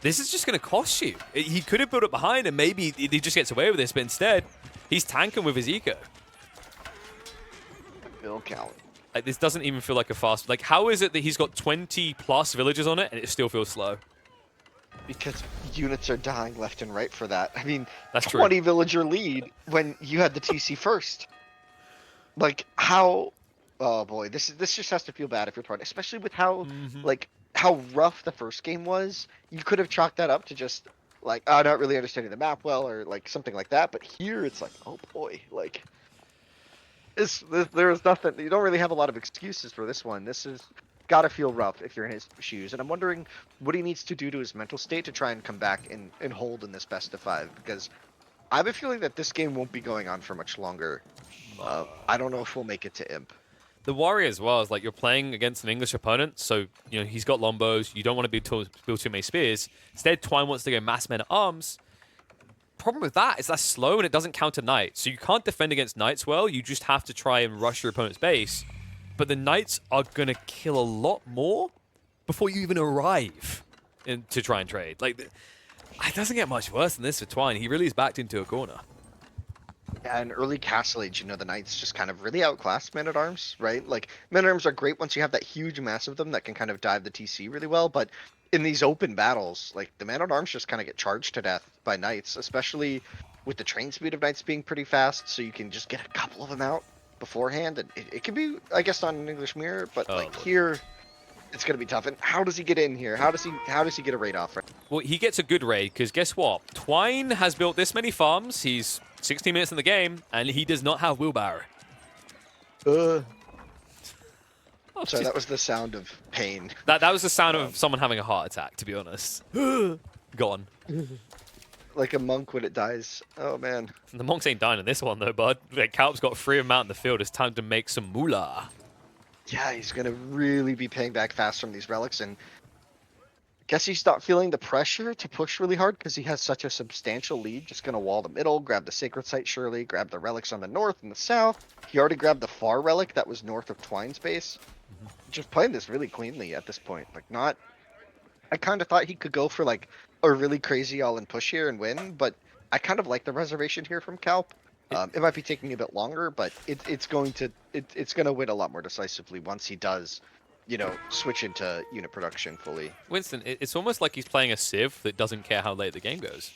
Speaker 2: this is just going to cost you. He could have built it behind and maybe he just gets away with this, but instead he's tanking with his eco.
Speaker 1: bill count.
Speaker 2: Like, this doesn't even feel like a fast. Like, how is it that he's got 20 plus villages on it and it still feels slow?
Speaker 1: Because units are dying left and right for that. I mean,
Speaker 2: That's
Speaker 1: 20
Speaker 2: true.
Speaker 1: villager lead when you had the TC first. Like how? Oh boy, this just has to feel bad if you're Twine, especially with how
Speaker 2: Mm-hmm.
Speaker 1: like how rough the first game was. You could have chalked that up to just like, oh, not really understanding the map well, or like something like that. But here it's like, oh boy, like there is nothing. You don't really have a lot of excuses for this one. This is gotta feel rough if you're in his shoes. And I'm wondering what he needs to do to his mental state to try and come back and hold in this best of 5, because I have a feeling that this game won't be going on for much longer. I don't know if we'll make it to Imp.
Speaker 2: The worry as well is like you're playing against an English opponent, so he's got Longbows. You don't want to build too many spears. Instead, Twine wants to go mass men at arms. Problem with that is that's slow and it doesn't counter knights, so you can't defend against knights well. You just have to try and rush your opponent's base. But the knights are gonna kill a lot more before you even arrive to try and trade. Like, it doesn't get much worse than this for Twine. He really is backed into a corner.
Speaker 1: Yeah, in early Castle Age, the Knights just kind of really outclassed Men-at-Arms, right? Like, Men-at-Arms are great once you have that huge mass of them that can kind of dive the TC really well, but in these open battles, like, the Men-at-Arms just kind of get charged to death by Knights, especially with the train speed of Knights being pretty fast, so you can just get a couple of them out beforehand, and it can be, I guess, not an English mirror, but, here, it's going to be tough. And how does he get in here? How does he get a raid off? Right?
Speaker 2: Well, he gets a good raid, because guess what? Twine has built this many farms. He's 16 minutes in the game, and he does not have wheelbarrow.
Speaker 1: Sorry, that was the sound of pain.
Speaker 2: That was the sound of someone having a heart attack, to be honest. Gone.
Speaker 1: Like a monk when it dies. Oh, man.
Speaker 2: The monks ain't dying in this one, though, bud. Like, Calp's got 3 of them out in the field. It's time to make some moolah.
Speaker 1: Yeah, he's going to really be paying back fast from these relics, and I guess he's not feeling the pressure to push really hard because he has such a substantial lead. Just going to wall the middle, grab the sacred site surely, grab the relics on the north and the south. He already grabbed the far relic that was north of Twine's base. Just playing this really cleanly at this point. Like, not... I kind of thought he could go for, like, a really crazy all-in push here and win, but I kind of like the reservation here from Calp. It might be taking a bit longer, but it's going to win a lot more decisively once he does, switch into unit production fully.
Speaker 2: Winston, it's almost like he's playing a Civ that doesn't care how late the game goes.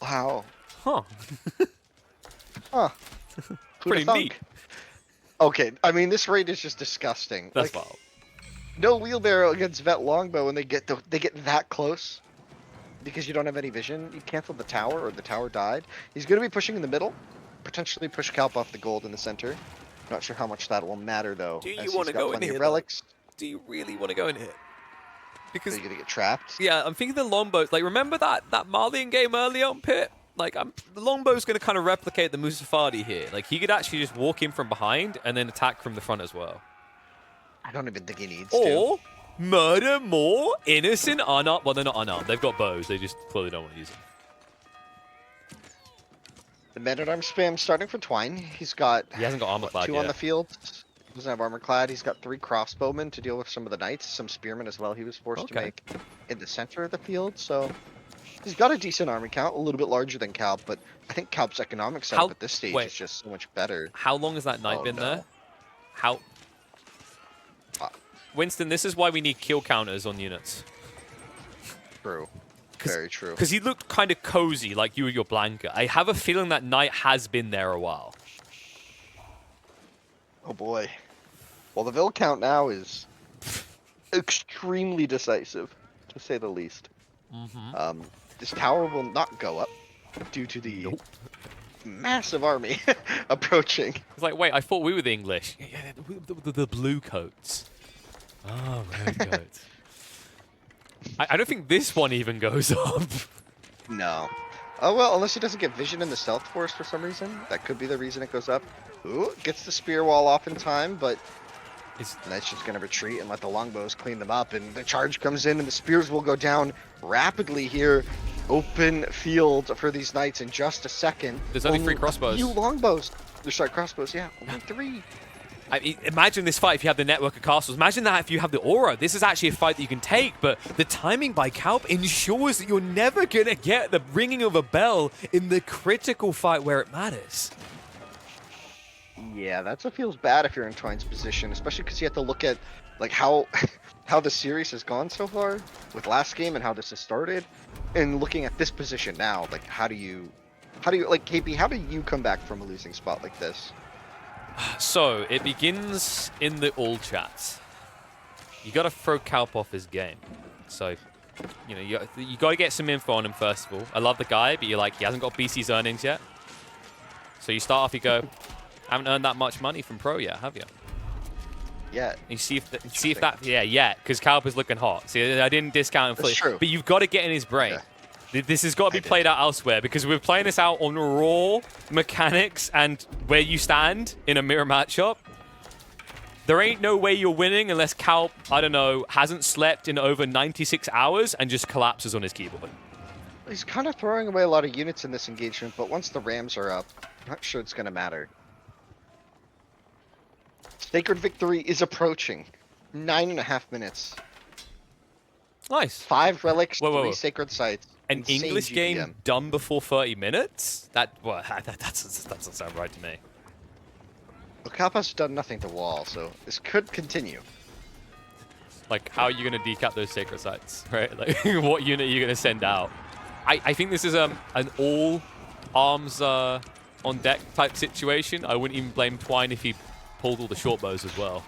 Speaker 1: Wow.
Speaker 2: Huh.
Speaker 1: Huh.
Speaker 2: Pretty neat.
Speaker 1: Okay, I mean, this raid is just disgusting.
Speaker 2: That's
Speaker 1: like,
Speaker 2: wild.
Speaker 1: No wheelbarrow against Vet Longbow, and they get that close because you don't have any vision. You canceled the tower, or the tower died. He's going to be pushing in the middle, potentially push Calp off the gold in the center. Not sure how much that will matter, though.
Speaker 2: Do you want to go in here?
Speaker 1: Relics.
Speaker 2: Do you really want to go in here? Because
Speaker 1: are you going to get trapped?
Speaker 2: Yeah, I'm thinking the Longbows. Like, remember that Malian game earlier on Pit? Like, the Longbow's going to kind of replicate the Musafadi here. Like, he could actually just walk in from behind and then attack from the front as well.
Speaker 1: I don't even think he needs
Speaker 2: to. Murder more innocent unarmed. Well, they're not unarmed. They've got bows. They just clearly don't want to use them.
Speaker 1: The Men-at-Arms spam starting for Twine. He hasn't got
Speaker 2: armor clad
Speaker 1: 2
Speaker 2: yet.
Speaker 1: on the field. He doesn't have armor clad. He's got 3 crossbowmen to deal with some of the knights. Some spearmen as well he was forced to make in the center of the field. So he's got a decent army count, a little bit larger than Calp, but I think Calp's economic setup at this stage is just so much better.
Speaker 2: How long has that knight been there? How... Winston, this is why we need kill counters on units.
Speaker 1: True. Very true.
Speaker 2: Because he looked kind of cozy, like you with your blanket. I have a feeling that knight has been there a while.
Speaker 1: Oh boy. Well, the Vil count now is extremely decisive, to say the least. This tower will not go up due to the massive army approaching.
Speaker 2: It's like, wait, I thought we were the English. Yeah, the blue coats. Oh, red coats. I don't think this one even goes up. No.
Speaker 1: Oh, well, unless he doesn't get vision in the stealth force for some reason. That could be the reason it goes up. Ooh, gets the spear wall off in time, but Knight's just going to retreat and let the longbows clean them up. And the charge comes in, and the spears will go down rapidly here. Open field for these knights in just a second.
Speaker 2: There's only 3 crossbows.
Speaker 1: You longbows. Sorry, crossbows, yeah. Only 3.
Speaker 2: I mean, imagine this fight if you have the network of castles. Imagine that if you have the aura. This is actually a fight that you can take, but the timing by Kaup ensures that you're never going to get the ringing of a bell in the critical fight where it matters.
Speaker 1: Yeah, that's what feels bad if you're in Twine's position, especially because you have to look at like how how the series has gone so far with last game and how this has started, and looking at this position now, like how do you like KP? How do you come back from a losing spot like this?
Speaker 2: So it begins in the all chats. You got to throw Calp off his game. So, you know, you got to get some info on him first of all. I love the guy, but you're like, he hasn't got BC's earnings yet. So you start off, you go, haven't earned that much money from Pro yet, have you?
Speaker 1: Yeah.
Speaker 2: And you see if that, yeah, because Calp is looking hot. See, I didn't discount him fully.
Speaker 1: That's true.
Speaker 2: But you've got to get in his brain.
Speaker 1: Yeah.
Speaker 2: This has got to be played out elsewhere, because we're playing this out on raw mechanics and where you stand in a mirror matchup. There ain't no way you're winning unless Calp, I don't know, hasn't slept in over 96 hours and just collapses on his keyboard.
Speaker 1: He's kind of throwing away a lot of units in this engagement, but once the Rams are up, I'm not sure it's going to matter. Sacred victory is approaching. 9.5 minutes.
Speaker 2: Nice.
Speaker 1: 5 relics,
Speaker 2: Whoa,
Speaker 1: 3 sacred sites.
Speaker 2: An
Speaker 1: Insane
Speaker 2: English
Speaker 1: GDM.
Speaker 2: game done before 30 minutes? That doesn't sound right to me.
Speaker 1: Well, Kaup has done nothing to wall, so this could continue.
Speaker 2: Like, how are you going to decap those sacred sites, right? Like, what unit are you going to send out? I think this is an all arms on deck type situation. I wouldn't even blame Twine if he pulled all the short bows as well.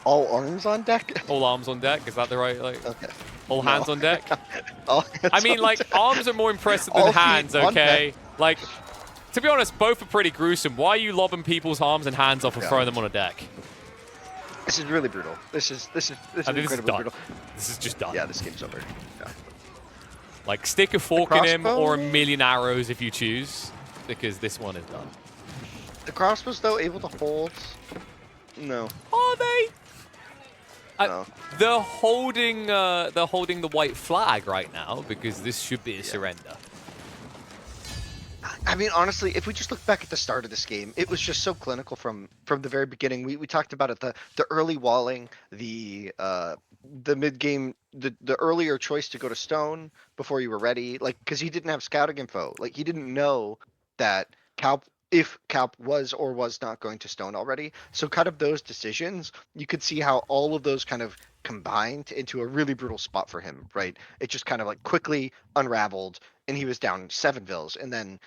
Speaker 1: All arms on deck?
Speaker 2: All arms on deck? Is that the right, like,
Speaker 1: Okay.
Speaker 2: all hands on deck?
Speaker 1: All
Speaker 2: I
Speaker 1: hands
Speaker 2: mean,
Speaker 1: on
Speaker 2: like,
Speaker 1: deck.
Speaker 2: arms are more impressive
Speaker 1: All
Speaker 2: than
Speaker 1: feet
Speaker 2: hands,
Speaker 1: on
Speaker 2: okay?
Speaker 1: deck.
Speaker 2: Like, to be honest, both are pretty gruesome. Why are you lobbing people's arms and hands off and throwing them on a deck?
Speaker 1: This is really brutal. This is incredibly brutal.
Speaker 2: This is just done.
Speaker 1: Yeah, this game's over. Yeah.
Speaker 2: Like, stick a fork in him
Speaker 1: crossbow?
Speaker 2: or a million arrows if you choose, because this one is done.
Speaker 1: The crossbows, though, able to hold? No.
Speaker 2: Are they?
Speaker 1: No.
Speaker 2: They're holding the white flag right now because this should be a surrender.
Speaker 1: I mean, honestly, if we just look back at the start of this game, it was just so clinical from the very beginning. We talked about it, the early walling, the mid game, the earlier choice to go to stone before you were ready, like because he didn't have scouting info, like he didn't know that Calp, if Calp was or was not going to stone already. So kind of those decisions, you could see how all of those kind of combined into a really brutal spot for him, right? It just kind of like quickly unraveled, and he was down 7 vills, and then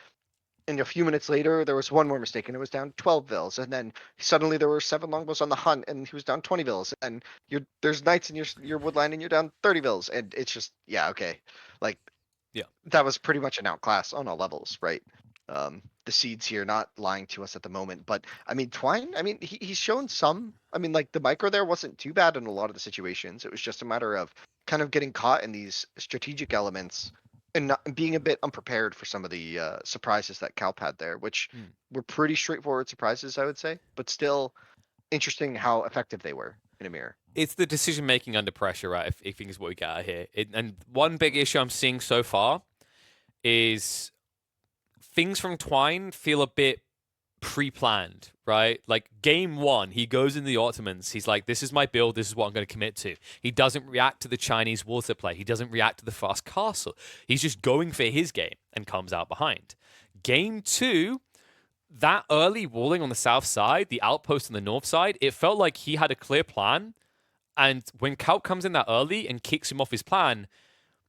Speaker 1: a few minutes later, there was one more mistake, and it was down 12 vills. And then suddenly there were 7 longbows on the hunt, and he was down 20 vills. And there's knights in your woodline, and you're down 30 vills. And it's just, yeah, okay. Like,
Speaker 2: Yeah.
Speaker 1: that was pretty much an outclass on all levels, right? The seeds here not lying to us at the moment. But, I mean, Twine, I mean, he's shown some. I mean, like, the micro there wasn't too bad in a lot of the situations. It was just a matter of kind of getting caught in these strategic elements and not, being a bit unprepared for some of the surprises that Calp had there, which were pretty straightforward surprises, I would say, but still interesting how effective they were in a mirror.
Speaker 2: It's the decision making under pressure, right? I think is what we get out here. And one big issue I'm seeing so far is things from Twine feel a bit pre-planned, right? Like game 1, he goes in the Ottomans. He's like, this is my build. This is what I'm going to commit to. He doesn't react to the Chinese water play. He doesn't react to the fast castle. He's just going for his game and comes out behind. Game 2, that early walling on the south side, the outpost on the north side, it felt like he had a clear plan. And when Kaup comes in that early and kicks him off his plan,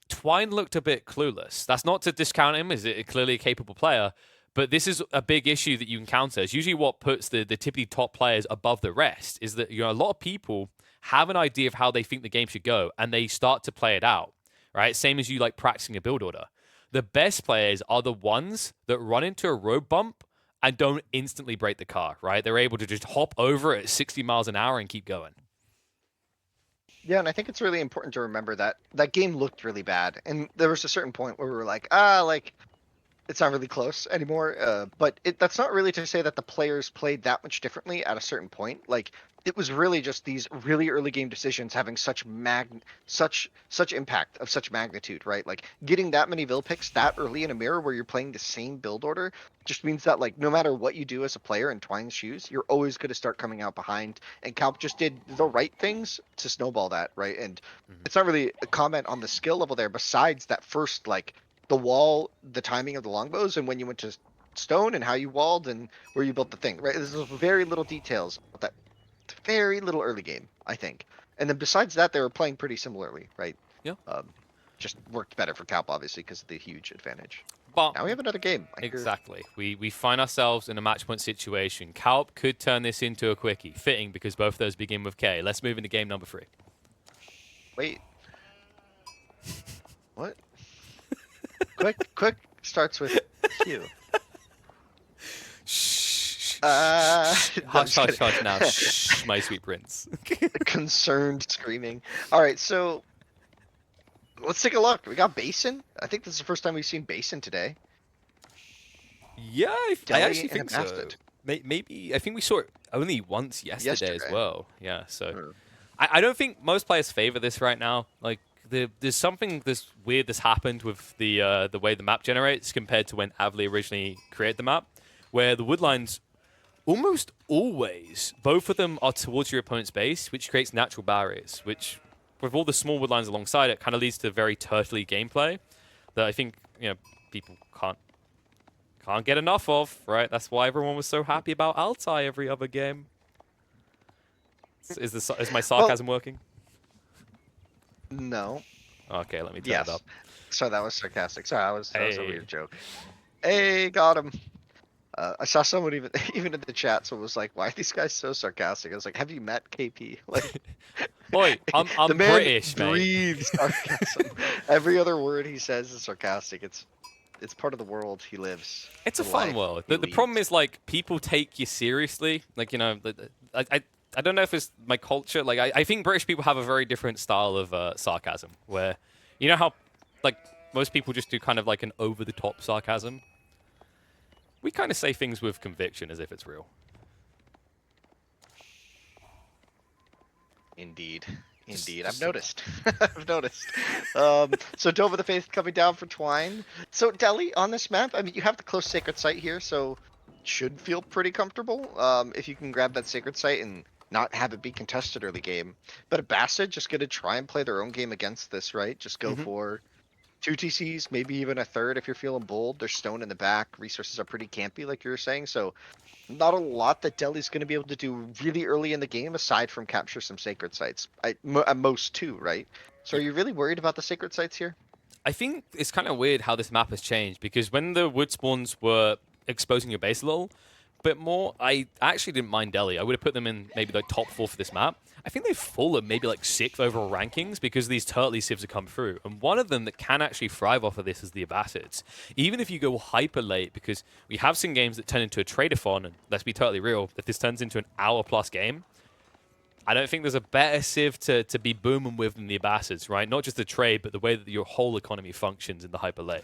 Speaker 2: Twine looked a bit clueless. That's not to discount him as clearly a capable player, but this is a big issue that you encounter. It's usually what puts the typically top players above the rest is that, you know, a lot of people have an idea of how they think the game should go and they start to play it out, right? Same as you like practicing a build order. The best players are the ones that run into a road bump and don't instantly break the car, right? They're able to just hop over it at 60 miles an hour and keep going.
Speaker 1: Yeah, and I think it's really important to remember that that game looked really bad, and there was a certain point where we were like, like, it's not really close anymore. But that's not really to say that the players played that much differently at a certain point. Like, it was really just these really early game decisions having such impact of such magnitude, right? Like getting that many Vil picks that early in a mirror where you're playing the same build order just means that, like, no matter what you do as a player in Twine's shoes, you're always going to start coming out behind. And Calp just did the right things to snowball that, right? And it's not really a comment on the skill level there, besides that first, like, the wall, the timing of the longbows, and when you went to stone and how you walled and where you built the thing, right? There's very little details about that very little early game, I think. And then besides that, they were playing pretty similarly, right?
Speaker 2: Yeah.
Speaker 1: Just worked better for Calp, obviously, because of the huge advantage.
Speaker 2: But
Speaker 1: Now we have another game.
Speaker 2: exactly, we find ourselves in a match point situation. Kaup could turn this into a quickie, fitting because both of those begin with K. Let's move into game number 3.
Speaker 1: Wait. What? Quick starts with Q.
Speaker 2: Shh.
Speaker 1: Hush,
Speaker 2: Hush now. Shh, my sweet prince.
Speaker 1: Concerned screaming. All right, so let's take a look. We got Basin. I think this is the first time we've seen Basin today.
Speaker 2: Yeah, I
Speaker 1: Deli
Speaker 2: actually
Speaker 1: and
Speaker 2: think so.
Speaker 1: Abbasid.
Speaker 2: Maybe I think we saw it only once yesterday as well. Yeah, so
Speaker 1: Hmm.
Speaker 2: I don't think most players favor this right now. Like there's something this weird that's happened with the way the map generates compared to when Avli originally created the map, where the woodlines almost always both of them are towards your opponent's base, which creates natural barriers, which with all the small woodlines alongside it kind of leads to very turtly gameplay that I think people can't get enough of, right? That's why everyone was so happy about Altai every other game. Is my sarcasm working?
Speaker 1: No.
Speaker 2: Okay, let me turn
Speaker 1: Yes.
Speaker 2: it up.
Speaker 1: So that was sarcastic. Sorry, that was a
Speaker 2: Hey.
Speaker 1: weird joke. Hey, got him. I saw someone even in the chat, so it was like, "Why are these guys so sarcastic?" I was like, "Have you met KP?" Like,
Speaker 2: Oi, I'm
Speaker 1: the man
Speaker 2: British, mate.
Speaker 1: breathes sarcasm. Every other word he says is sarcastic. It's part of the world he lives.
Speaker 2: It's a
Speaker 1: the
Speaker 2: fun
Speaker 1: life
Speaker 2: world.
Speaker 1: he
Speaker 2: The problem
Speaker 1: leads.
Speaker 2: is like people take you seriously. Like I don't know if it's my culture. Like I think British people have a very different style of sarcasm, where you know how like most people just do kind of like an over the top sarcasm. We kind of say things with conviction as if it's real.
Speaker 1: Indeed.
Speaker 2: Just-
Speaker 1: Indeed,
Speaker 2: just-
Speaker 1: I've noticed. I've noticed. So Dove of the Faith coming down for Twine. So Delhi on this map, I mean, you have the close sacred site here, so should feel pretty comfortable if you can grab that sacred site and not have it be contested early game. But Abbasid just gonna try and play their own game against this, right? Just go
Speaker 2: Mhm.
Speaker 1: for 2 TCs, maybe even a third if you're feeling bold. There's stone in the back. Resources are pretty campy, like you were saying. So not a lot that Delhi's going to be able to do really early in the game, aside from capture some sacred sites. At most two, right? So are you really worried about the sacred sites here?
Speaker 2: I think it's kind of weird how this map has changed because when the wood spawns were exposing your base a little bit more, I actually didn't mind Delhi. I would have put them in maybe like top 4 for this map. I think they've fallen maybe like 6th overall rankings because these turtley civs have come through. And one of them that can actually thrive off of this is the Abbasids. Even if you go hyper late, because we have seen games that turn into a trade-a-thon, and let's be totally real, if this turns into an hour-plus game, I don't think there's a better civ to be booming with than the Abbasids, right? Not just the trade, but the way that your whole economy functions in the hyper late.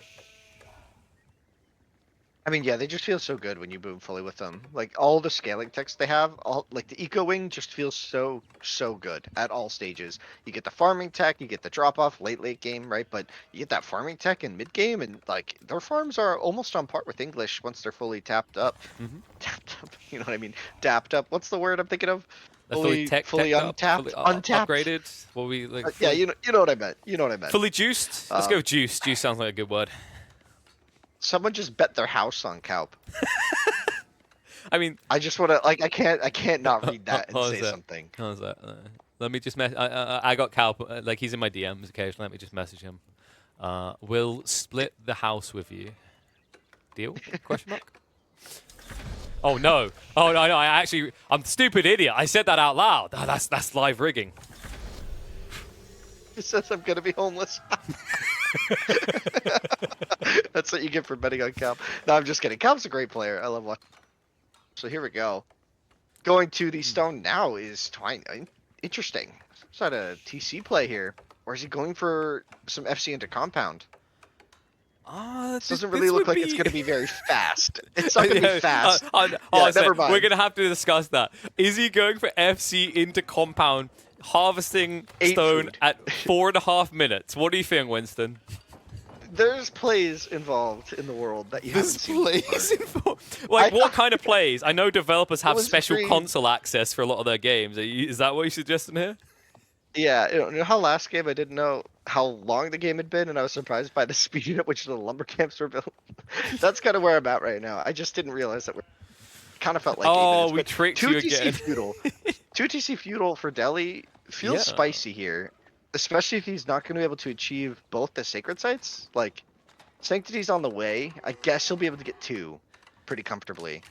Speaker 1: I mean, yeah, they just feel so good when you boom fully with them. Like all the scaling text they have, all like the eco wing just feels so good at all stages. You get the farming tech, you get the drop off late game, right? But you get that farming tech in mid game, and like their farms are almost on par with English once they're fully tapped up.
Speaker 2: Mm-hmm.
Speaker 1: Tapped up, you know what I mean? Dapped up. What's the word I'm thinking of?
Speaker 2: They're fully teched
Speaker 1: untapped,
Speaker 2: up,
Speaker 1: untapped.
Speaker 2: upgraded. What we like?
Speaker 1: Yeah,
Speaker 2: Fully,
Speaker 1: you know what I meant. You know what I meant.
Speaker 2: fully juiced. Let's go juice. Juice sounds like a good word.
Speaker 1: Someone just bet their house on Kaup.
Speaker 2: I mean,
Speaker 1: I just want to like I can't not read that and
Speaker 2: How's
Speaker 1: say
Speaker 2: that?
Speaker 1: something.
Speaker 2: How's that? Let me just I got Calp. Like he's in my DMs occasionally. Let me just message him. We'll split the house with you. Deal? Question mark. Oh no! Oh no! I'm a stupid idiot. I said that out loud. Oh, that's live rigging.
Speaker 1: He says I'm gonna be homeless. That's what you get for betting on Calp. No, I'm just kidding. Calp's a great player. I love watching. So here we go. Going to the stone now is Twine. Interesting. Is that a TC play here? Or is he going for some FC into compound? This doesn't really look like it's going to be very fast. It's not going to be fast. Never mind.
Speaker 2: We're going to have to discuss that. Is he going for FC into compound, harvesting
Speaker 1: 8
Speaker 2: stone
Speaker 1: food.
Speaker 2: at 4.5 minutes? What do you think, Winston?
Speaker 1: There's plays involved in the world that you haven't seen.
Speaker 2: Like, what kind of plays? I know developers have
Speaker 1: was
Speaker 2: special
Speaker 1: very-
Speaker 2: console access for a lot of their games. Is that what you're suggesting here?
Speaker 1: Yeah, you know how last game I didn't know how long the game had been, and I was surprised by the speed at which the lumber camps were built. That's kind of where I'm at right now. I just didn't realize that we kind of felt like 8 minutes.
Speaker 2: We
Speaker 1: But
Speaker 2: tricked
Speaker 1: 2
Speaker 2: you
Speaker 1: TC
Speaker 2: again.
Speaker 1: feudal, 2 TC feudal for Delhi. feels
Speaker 2: Yeah.
Speaker 1: spicy here, especially if he's not going to be able to achieve both the sacred sites. Like, Sanctity's on the way. I guess he'll be able to get 2 pretty comfortably.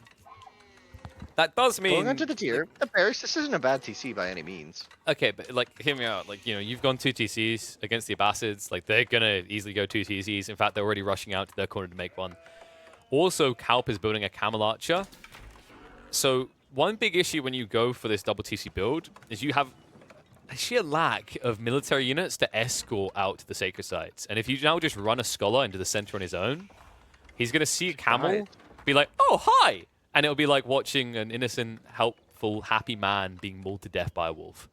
Speaker 2: That does
Speaker 1: Going on to
Speaker 2: mean,
Speaker 1: the tier, the Bears, this isn't a bad TC by any means.
Speaker 2: okay, but like, hear me out. Like, you've gone 2 TCs against the Abbasids. Like, they're gonna easily go 2 TCs. In fact, they're already rushing out to their corner to make one. Also, Calp is building a Camel Archer. So, one big issue when you go for this double TC build is you have a sheer lack of military units to escort out to the sacred sites. And if you now just run a Scholar into the center on his own, he's gonna see a Camel,
Speaker 1: Right.
Speaker 2: be like, oh, hi! And it'll be like watching an innocent, helpful, happy man being mauled to death by a wolf.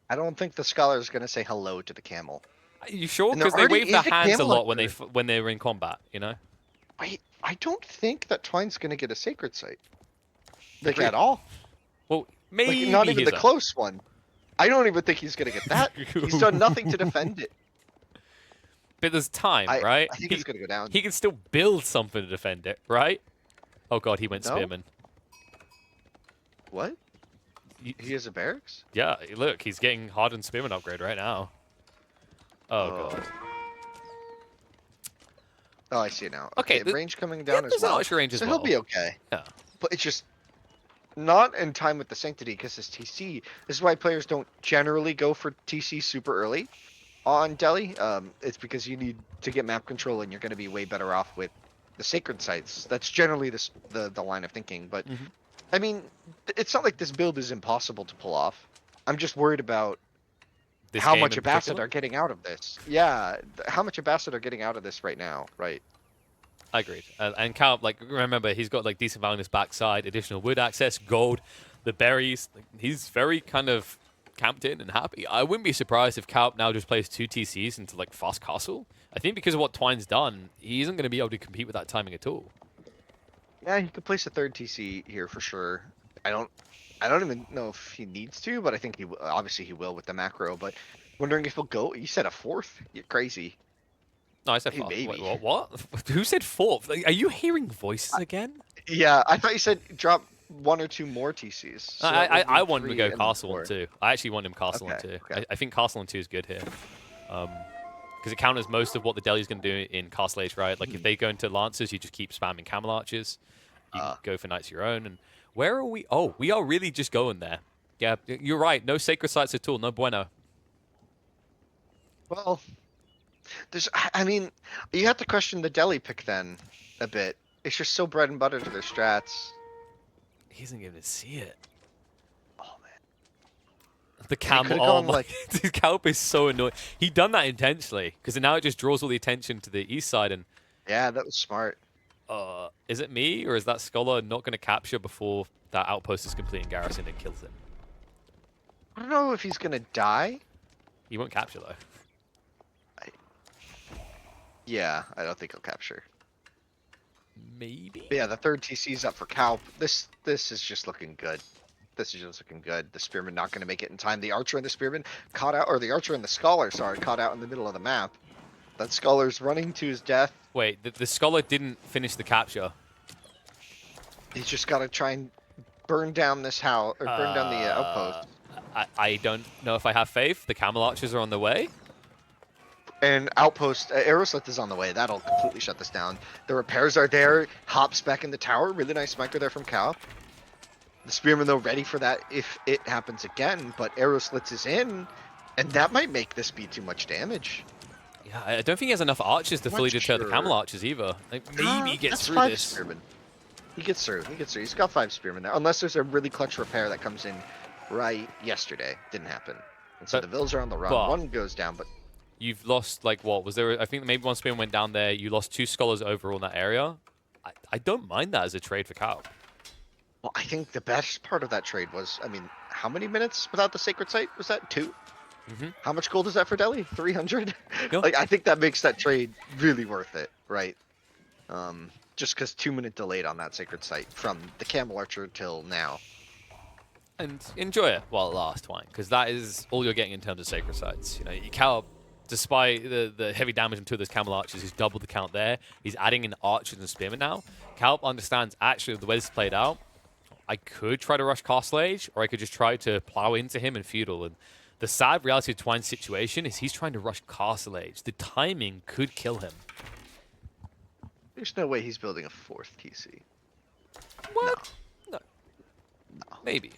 Speaker 1: I don't think the Scholar is going to say hello to the Camel.
Speaker 2: Are you sure?
Speaker 1: And there
Speaker 2: Because they
Speaker 1: already
Speaker 2: wave their
Speaker 1: is a
Speaker 2: hands a
Speaker 1: camel
Speaker 2: lot
Speaker 1: up
Speaker 2: when
Speaker 1: there.
Speaker 2: when they're in combat. You know.
Speaker 1: Wait, I don't think that Twine's going to get a sacred site. Like,
Speaker 2: Agreed.
Speaker 1: at all.
Speaker 2: Well, maybe
Speaker 1: Like, not even the
Speaker 2: his own.
Speaker 1: close one. I don't even think he's going to get that. He's done nothing to defend it.
Speaker 2: But there's time,
Speaker 1: I
Speaker 2: right?
Speaker 1: think it's going to go down.
Speaker 2: He can still build something to defend it, right? Oh god, he went
Speaker 1: No?
Speaker 2: spearman.
Speaker 1: What? He has a barracks?
Speaker 2: Yeah, look, he's getting hardened spearman upgrade right now. Oh god.
Speaker 1: Oh, I see it now.
Speaker 2: Okay,
Speaker 1: Okay,
Speaker 2: the-
Speaker 1: range coming down as
Speaker 2: there's an
Speaker 1: well.
Speaker 2: archer range as
Speaker 1: so
Speaker 2: well.
Speaker 1: he'll be okay.
Speaker 2: Yeah.
Speaker 1: But it's just not in time with the Sanctity because his TC. This is why players don't generally go for TC super early on Delhi. It's because you need to get map control and you're going to be way better off with the sacred sites. That's generally the line of thinking. But
Speaker 2: Mhm.
Speaker 1: I mean, it's not like this build is impossible to pull off. I'm just worried about
Speaker 2: This
Speaker 1: how
Speaker 2: game
Speaker 1: much
Speaker 2: in
Speaker 1: Abbasid
Speaker 2: particular?
Speaker 1: are getting out of this. Yeah, how much Abbasid are getting out of this right now, right?
Speaker 2: I agreed. And Calp, like, remember, he's got like decent value on his backside, additional wood access, gold, the berries. Like, he's very kind of camped in and happy. I wouldn't be surprised if Calp now just plays 2 TCs into like fast castle. I think because of what Twine's done, he isn't going to be able to compete with that timing at all.
Speaker 1: Yeah, he could place a third TC here for sure. I don't even know if he needs to, but I think obviously he will with the macro. But wondering if he'll go. You said a 4th? You're crazy.
Speaker 2: No, I said
Speaker 1: Hey,
Speaker 2: fast. Wait,
Speaker 1: maybe.
Speaker 2: what? Who said 4th? Like, are you hearing voices again?
Speaker 1: Yeah, I thought you said drop 1 or 2 more TCs. So that would
Speaker 2: I
Speaker 1: be
Speaker 2: want him to
Speaker 1: 3
Speaker 2: go
Speaker 1: and then
Speaker 2: castle on
Speaker 1: 4.
Speaker 2: 2. I actually want him castle on
Speaker 1: Okay,
Speaker 2: 2.
Speaker 1: okay.
Speaker 2: I think castle on 2 is good here. Because it counters most of what the Delhi's going to do in Castle Age, right? Like, if they go into Lancers, you just keep spamming Camel Archers. You can go for Knights of your own. And where are we? Oh, we are really just going there. Yeah, you're right. No sacred sites at all. No bueno.
Speaker 1: Well, I mean, you have to question the Delhi pick then a bit. It's just so bread and butter to their strats.
Speaker 2: He isn't going to see it.
Speaker 1: Oh man.
Speaker 2: The
Speaker 1: could've
Speaker 2: camel. Oh
Speaker 1: gone,
Speaker 2: my!
Speaker 1: like-
Speaker 2: The Calp is so annoying. He done that intentionally because now it just draws all the attention to the east side. And
Speaker 1: Yeah, that was smart.
Speaker 2: is it me or is that Scholar not going to capture before that outpost is complete and garrison and kills him?
Speaker 1: I don't know if he's gonna die.
Speaker 2: He won't capture though.
Speaker 1: Yeah, I don't think he'll capture.
Speaker 2: Maybe.
Speaker 1: But yeah, the third TC's up for Kaup. This is just looking good. This is just looking good. The Spearman not going to make it in time. The Archer and the Spearman caught out, or the Archer and the Scholar, sorry, caught out in the middle of the map. That Scholar's running to his death.
Speaker 2: Wait, the Scholar didn't finish the capture.
Speaker 1: He's just got to try and burn down this house, or burn down the outpost.
Speaker 2: I don't know if I have faith. The Camel Archers are on the way.
Speaker 1: And outpost, Aeroslit is on the way. That'll completely shut this down. The repairs are there. Hops back in the tower. Really nice sniper there from Calp. The Spearman, though, ready for that if it happens again. But Aeroslits is in, and that might make this be too much damage.
Speaker 2: Yeah, I don't think he has enough archers to
Speaker 1: Not
Speaker 2: fully deter the
Speaker 1: sure.
Speaker 2: Camel Archers either. Like, maybe he gets
Speaker 1: That's
Speaker 2: through
Speaker 1: 5
Speaker 2: this.
Speaker 1: Spearmen. He gets through. He gets through. He's got 5 Spearmen there. Unless there's a really clutch repair that comes in right yesterday. Didn't happen. And so
Speaker 2: But-
Speaker 1: the Vills are on the run.
Speaker 2: but-
Speaker 1: One goes down, but
Speaker 2: You've lost, like, what? Was there... I think maybe one Spearman went down there. You lost 2 Scholars overall in that area. I don't mind that as a trade for Calp.
Speaker 1: well, I think the best part of that trade was, I mean, how many minutes without the Sacred Site? Was that 2?
Speaker 2: Mhm.
Speaker 1: How much gold is that for Delhi? 300?
Speaker 2: Yeah.
Speaker 1: Like, I think that makes that trade really worth it, right? Just because 2-minute delayed on that Sacred Site from the Camel Archer till now.
Speaker 2: And enjoy it while it lasts, Twine, because that is all you're getting in terms of sacred sites. You know, Calp, despite the heavy damage into those Camel Archers, he's doubled the count there. He's adding in Archers and Spearmen now. Calp understands, actually, the way this is played out, I could try to rush Castle Age, or I could just try to plow into him and feudal. And The sad reality of Twine's situation is he's trying to rush Castle Age. The timing could kill him.
Speaker 1: There's no way he's building a 4th TC.
Speaker 2: What? No. Maybe.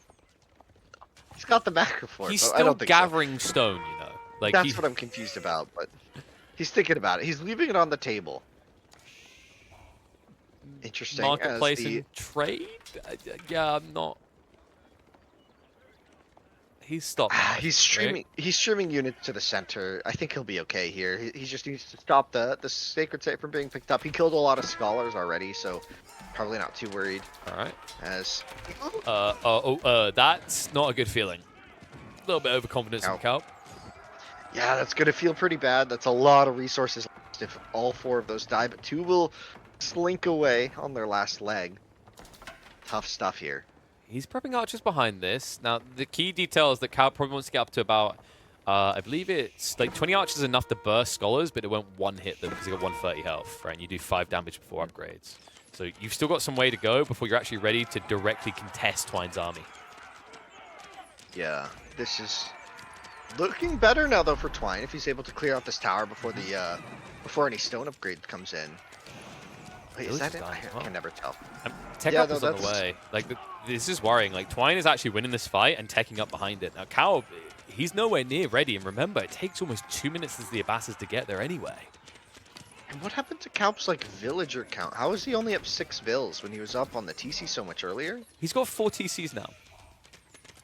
Speaker 1: He's got the macro for it,
Speaker 2: He's
Speaker 1: but I
Speaker 2: still
Speaker 1: don't think
Speaker 2: gathering stone, you know. Like
Speaker 1: That's what I'm confused about, but he's thinking about it. He's leaving it on the table. Interesting.
Speaker 2: Marketplace
Speaker 1: as the...
Speaker 2: and trade? Yeah, I'm not. He's stopped.
Speaker 1: He's streaming.
Speaker 2: Right?
Speaker 1: He's streaming units to the center. I think he'll be okay here. He just needs to stop the sacred site from being picked up. He killed a lot of scholars already, so probably not too worried.
Speaker 2: All right.
Speaker 1: As
Speaker 2: that's not a good feeling. A little bit overconfidence from Calp.
Speaker 1: Yeah, that's gonna feel pretty bad. That's a lot of resources if all 4 of those die, but 2 will slink away on their last leg. Tough stuff here.
Speaker 2: He's prepping archers behind this. Now, the key detail is that Calp probably wants to get up to about, I believe it's like 20 archers is enough to burst scholars, but it won't one-hit them because they got 130 health, right? And you do 5 damage before upgrades. So you've still got some way to go before you're actually ready to directly contest Twine's army.
Speaker 1: Yeah, this is looking better now though for Twine if he's able to clear out this tower before the before any stone upgrade comes in. Wait, is that it? I can never tell.
Speaker 2: Tech up is on the way. Like this is worrying. Like Twine is actually winning this fight and teching up behind it. Now Kaup, he's nowhere near ready. And remember, it takes almost 2 minutes as the Abbasid to get there anyway.
Speaker 1: And what happened to Kaup's like villager count? How is he only up 6 vills when he was up on the TC so much earlier?
Speaker 2: He's got 4 TCs now.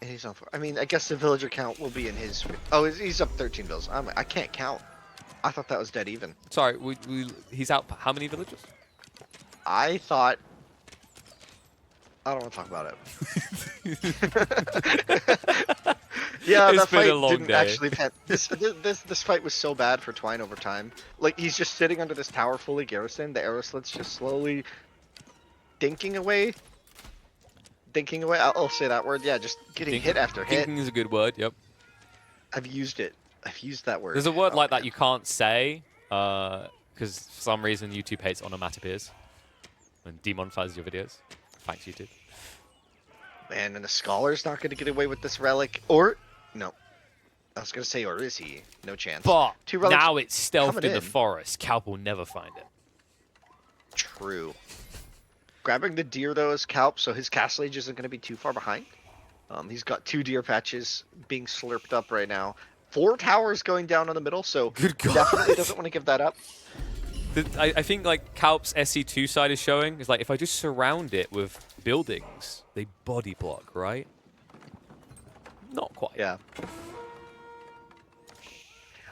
Speaker 1: And he's on 4. I mean, I guess the villager count will be in his. Oh, he's up 13 vills. I can't count. I thought that was dead even.
Speaker 2: Sorry, he's out how many villagers?
Speaker 1: I thought. I don't want to talk about it. Yeah, that fight didn't actually. This fight was so bad for Twine over time. Like he's just sitting under this tower fully garrisoned. The arrow slits just slowly dinking away. Dinking away. I'll say that word. Yeah, just getting hit after hit.
Speaker 2: Dinking is a good word. Yep.
Speaker 1: I've used it. I've used that word.
Speaker 2: There's a word like that you can't say because for some reason YouTube hates onomatopoeias and demonetizes your videos. Thanks, YouTube.
Speaker 1: Man, and the scholar's not going to get away with this relic. Or, no. I was going to say, or is he? No chance.
Speaker 2: But
Speaker 1: 2 relics
Speaker 2: now it's stealthed in the
Speaker 1: in.
Speaker 2: forest. Calp will never find it.
Speaker 1: True. Grabbing the deer, though, is Kaup, so his castle age isn't going to be too far behind. He's got 2 deer patches being slurped up right now. 4 towers going down in the middle, so
Speaker 2: Good God.
Speaker 1: Definitely doesn't want to give that up.
Speaker 2: I think like Kaup's SC2 side is showing is like if I just surround it with buildings, they body block, right? Not quite.
Speaker 1: Yeah.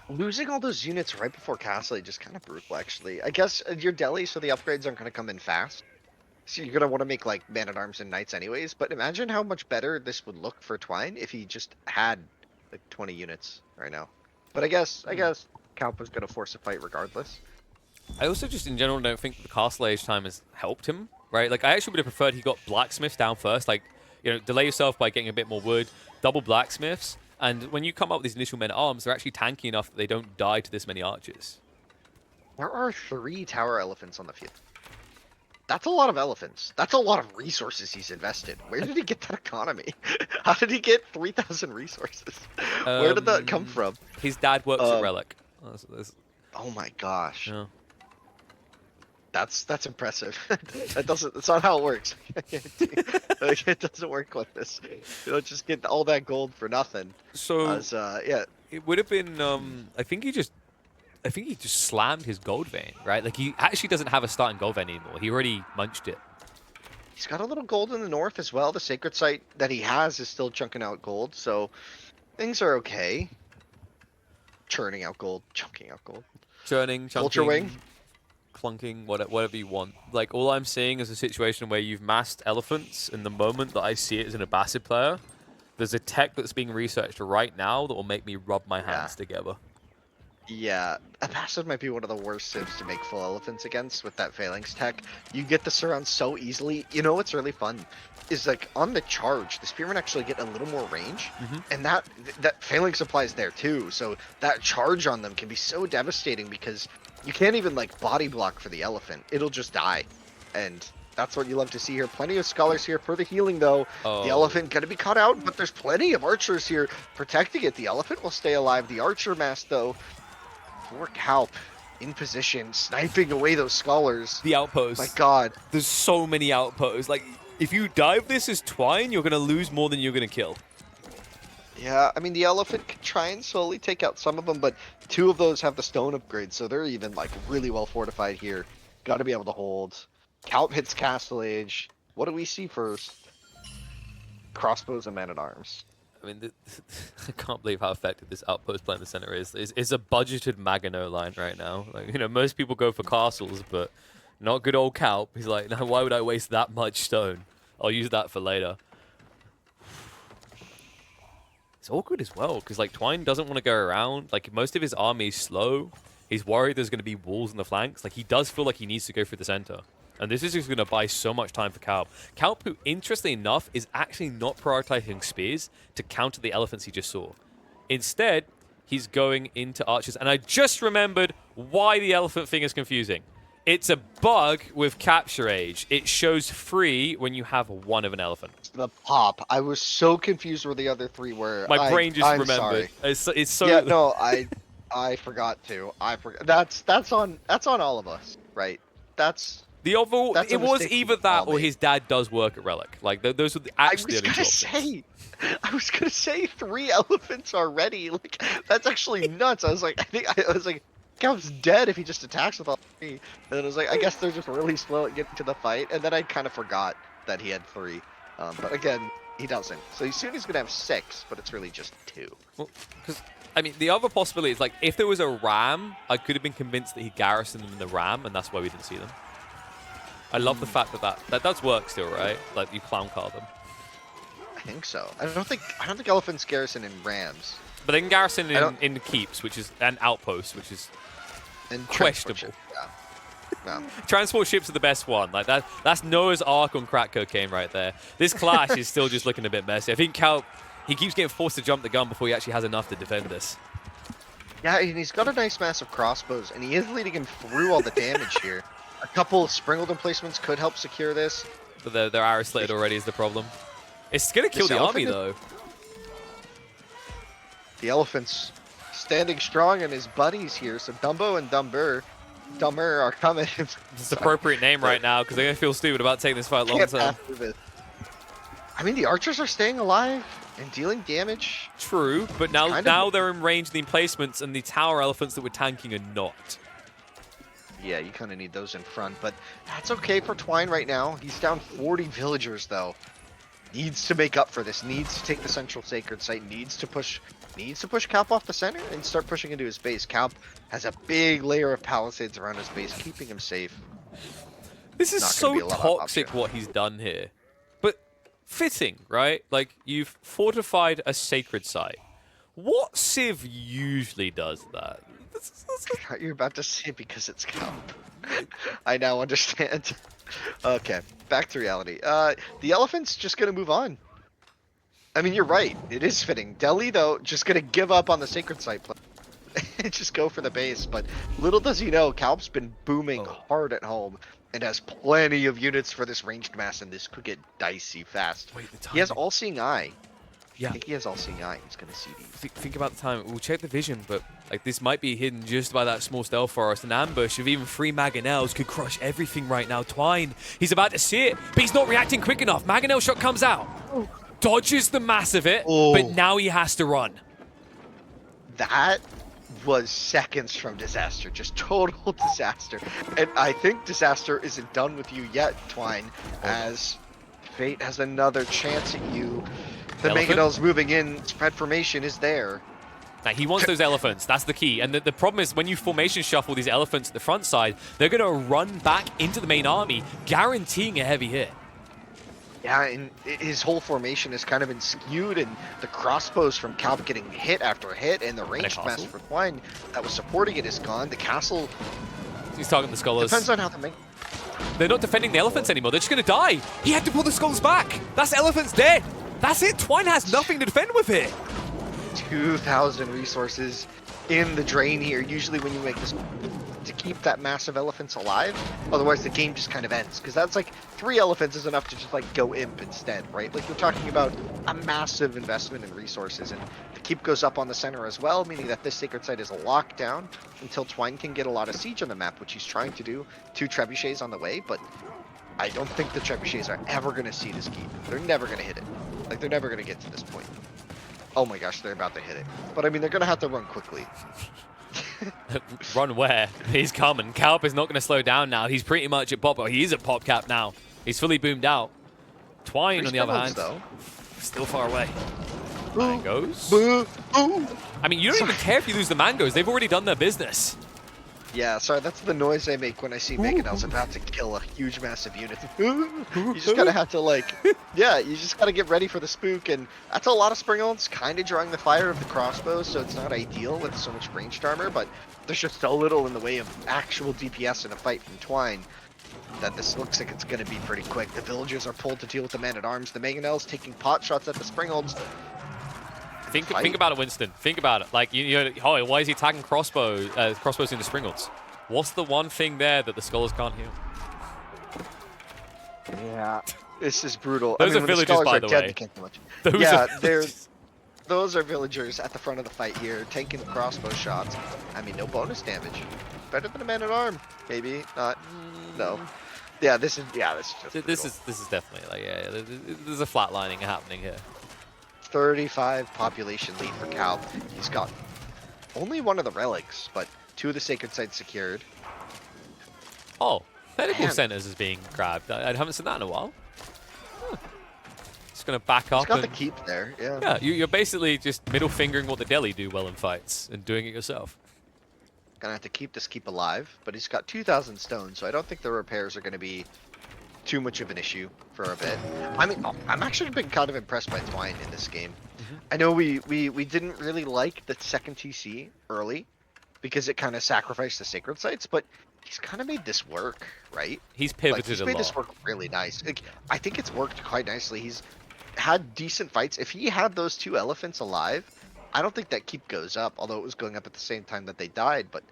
Speaker 1: Losing all those units right before castle age is kind of brutal, actually. I guess you're Delhi, so the upgrades aren't going to come in fast. So you're going to want to make like man-at-arms and knights anyways, but imagine how much better this would look for Twine if he just had like 20 units right now. But I guess Kaup was going to force a fight regardless.
Speaker 2: I also just in general don't think the castle age time has helped him, right? Like I actually would have preferred he got blacksmiths down first, like, you know, delay yourself by getting a bit more wood, double blacksmiths, and when you come up with these initial men-at-arms, they're actually tanky enough that they don't die to this many archers.
Speaker 1: There are 3 tower elephants on the field. That's a lot of elephants. That's a lot of resources he's invested. Where did he get that economy? How did he get 3,000 resources? Where did that come from?
Speaker 2: His dad works at Relic.
Speaker 1: Oh my gosh.
Speaker 2: Yeah.
Speaker 1: That's impressive. That's not how it works. It doesn't work like this. You don't just get all that gold for nothing.
Speaker 2: So
Speaker 1: yeah,
Speaker 2: it would have been. I think he just slammed his gold vein, right? Like he actually doesn't have a starting gold vein anymore. He already munched it.
Speaker 1: He's got a little gold in the north as well. The sacred site that he has is still chunking out gold, so things are okay. Churning out gold, chunking out gold.
Speaker 2: Churning, chunking.
Speaker 1: Vulture wing.
Speaker 2: Clunking, whatever you want. Like, all I'm seeing is a situation where you've massed elephants, and the moment that I see it as an Abbasid player, there's a tech that's being researched right now that will make me rub my hands together.
Speaker 1: Yeah, Abbasid might be one of the worst civs to make full elephants against with that phalanx tech. You get the surround so easily. You know what's really fun? Is like on the charge, the spearmen actually get a little more range, and that phalanx applies there too. So that charge on them can be so devastating because you can't even like body block for the elephant. It'll just die, and That's what you love to see here. Plenty of scholars here for the healing, though.
Speaker 2: Oh.
Speaker 1: The elephant gonna be caught out, but there's plenty of archers here protecting it. The elephant will stay alive. The archer mass, though, for Calp in position, sniping away those scholars.
Speaker 2: The outposts.
Speaker 1: My God.
Speaker 2: There's so many outposts. Like, if you dive this as Twine, you're going to lose more than you're going to kill.
Speaker 1: Yeah, I mean, the elephant can try and slowly take out some of them, but 2 of those have the stone upgrade, so they're even, like, really well fortified here. Got to be able to hold. Kaup hits Castle Age. What do we see first? Crossbows and man-at-arms.
Speaker 2: I mean, I can't believe how effective this outpost play in the center is. It's a budgeted Magano line right now. Like, you know, most people go for castles, but not good old Kaup. He's like, no, why would I waste that much stone? I'll use that for later. It's awkward as well, because like Twine doesn't want to go around. Like, most of his army is slow. He's worried there's going to be walls on the flanks. Like, he does feel like he needs to go through the center. And this is just going to buy so much time for Kaup. Kaup, who, interestingly enough, is actually not prioritizing spears to counter the elephants he just saw. Instead, he's going into archers. And I just remembered why the elephant thing is confusing. It's a bug with capture age. It shows 3 when you have 1 of an elephant.
Speaker 1: The pop. I was so confused where the other 3 were.
Speaker 2: My brain just
Speaker 1: I'm
Speaker 2: remembered.
Speaker 1: Sorry.
Speaker 2: It's so...
Speaker 1: Yeah, no, I forgot to. I forgot. That's on all of us, right? That's...
Speaker 2: The overall,
Speaker 1: That's
Speaker 2: it was either that or his dad does work at Relic. Like, those are actually the only options.
Speaker 1: I was gonna say 3 elephants already. Like, that's actually nuts. I was like, Calp's dead if he just attacks with all 3. And then I was like, I guess they're just really slow at getting to the fight. And then I kind of forgot that he had 3. But again, he doesn't. So soon he's gonna have 6, but it's really just 2.
Speaker 2: Well, because I mean, the other possibility is like if there was a ram, I could have been convinced that he garrisoned them in the ram, and that's why we didn't see them. I love the fact that does work still, right? Like you clown car them.
Speaker 1: I think so. I don't think elephants garrison in rams.
Speaker 2: But they can garrison in keeps, which is an outpost, which is questionable.
Speaker 1: Yeah.
Speaker 2: Transport ships are the best one. Like that's Noah's Ark on crack cocaine right there. This clash is still just looking a bit messy. I think Calp, he keeps getting forced to jump the gun before he actually has enough to defend this.
Speaker 1: Yeah, and he's got a nice mass of crossbows, and he is leading him through all the damage here. A couple of Springleton placements could help secure this.
Speaker 2: But they're arrow slitted already is the problem. It's going to kill the army, though.
Speaker 1: The elephant's standing strong, and his buddies here. So Dumbo and Dumber are coming.
Speaker 2: It's the appropriate name right now, because they're going to feel stupid about taking this fight long term.
Speaker 1: I mean, the archers are staying alive and dealing damage.
Speaker 2: True, but now they're in range of the emplacements, and the tower elephants that we're tanking are not.
Speaker 1: Yeah, you kind of need those in front, but that's okay for Twine right now. He's down 40 villagers, though. Needs to make up for this. Needs to take the central sacred site. Needs to push Kaup off the center and start pushing into his base. Kaup has a big layer of palisades around his base, keeping him safe.
Speaker 2: This is so toxic what he's done here, but fitting, right? Like, you've fortified a sacred site. What civ usually does that?
Speaker 1: You're about to say because it's Kaup. I now understand. Okay, back to reality. The elephant's just gonna move on. I mean, you're right. It is fitting. Delhi, though, just gonna give up on the sacred site play and just go for the base. But little does he know, Kaup's been booming hard at home and has plenty of units for this ranged mass, and this could get dicey fast.
Speaker 2: Wait, the time.
Speaker 1: He has all-seeing eye.
Speaker 2: Yeah.
Speaker 1: I think he has all-seeing eye. He's gonna see these.
Speaker 2: Think about the time. We'll check the vision, but like this might be hidden just by that small stealth forest. An ambush of even 3 Mangonels could crush everything right now. Twine, he's about to see it, but he's not reacting quick enough. Mangonel shot comes out. Dodges the mass of it, but now he has to run.
Speaker 1: That was seconds from disaster. Just total disaster. And I think disaster isn't done with you yet, Twine, as fate has another chance at you. The Mangonel's moving in, spread formation is there.
Speaker 2: Now, he wants those elephants. That's the key. And the problem is when you formation shuffle these elephants at the front side, they're going to run back into the main army, guaranteeing a heavy hit.
Speaker 1: Yeah, and his whole formation has kind of been skewed, and the crossbows from Calp getting hit after hit, and the ranged mass for Twine that was supporting it is gone. The castle...
Speaker 2: He's talking the scholars.
Speaker 1: Depends on how the
Speaker 2: They're not defending the elephants anymore. They're just going to die. He had to pull the scholars back. That's elephants dead. That's it. Twine has nothing to defend with it.
Speaker 1: 2,000 resources in the drain here. Usually when you make this to keep that massive elephants alive. Otherwise, the game just kind of ends. Because that's like 3 elephants is enough to just like go imp instead, right? Like we're talking about a massive investment in resources, and the keep goes up on the center as well, meaning that this sacred site is locked down until Twine can get a lot of siege on the map, which he's trying to do. 2 trebuchets on the way, but I don't think the trebuchets are ever going to see this keep. They're never going to hit it. Like they're never going to get to this point. Oh my gosh, they're about to hit it. But I mean, they're going to have to run quickly.
Speaker 2: Run where? He's coming. Calp is not going to slow down now. He's pretty much at pop. He is at pop cap now. He's fully boomed out. Twine, on the other hand,
Speaker 1: though.
Speaker 2: Still far away. Mangoes?
Speaker 1: Ooh.
Speaker 2: I mean, you don't even care if you lose the mangoes. They've already done their business.
Speaker 1: Yeah, sorry, that's the noise I make when I see Mangonel's about to kill a huge, massive unit. You just gotta have to, like, yeah, you just gotta get ready for the spook, and that's a lot of Springholds, kind of drawing the fire of the crossbows, so it's not ideal with so much ranged armor, but there's just so little in the way of actual DPS in a fight from Twine that this looks like it's gonna be pretty quick. The villagers are pulled to deal with the man-at-arms, the Mangonel's taking pot shots at the Springholds.
Speaker 2: Think about it, Winston. Think about it. Like, oh, why is he attacking crossbows into Springholds? What's the one thing there that the scholars can't heal?
Speaker 1: Yeah, this is brutal.
Speaker 2: Those
Speaker 1: I mean,
Speaker 2: are villagers, by the way.
Speaker 1: Those are villagers at the front of the fight here, taking crossbow shots. I mean, no bonus damage. Better than a man-at-arm, maybe. Not. No. Yeah, this is just
Speaker 2: This is definitely like, yeah, there's a flatlining happening here.
Speaker 1: 35 population lead for Calp. He's got only one of the relics, but 2 of the sacred sites secured.
Speaker 2: Oh, medical centers is being grabbed. I haven't seen that in a while. Huh. Just gonna back up.
Speaker 1: He's got the keep there. Yeah.
Speaker 2: Yeah, you're basically just middle fingering what the deli do well in fights and doing it yourself.
Speaker 1: Gonna have to keep this keep alive, but he's got 2,000 stones, so I don't think the repairs are gonna be too much of an issue for a bit. I mean, I'm actually been kind of impressed by Twine in this game. I know we didn't really like the second TC early because it kind of sacrificed the sacred sites, but he's kind of made this work, right?
Speaker 2: He's pivoted
Speaker 1: he's
Speaker 2: a
Speaker 1: made
Speaker 2: lot.
Speaker 1: this work really nice. Like, I think it's worked quite nicely. He's had decent fights. If he had those 2 elephants alive, I don't think that keep goes up, although it was going up at the same time that they died, but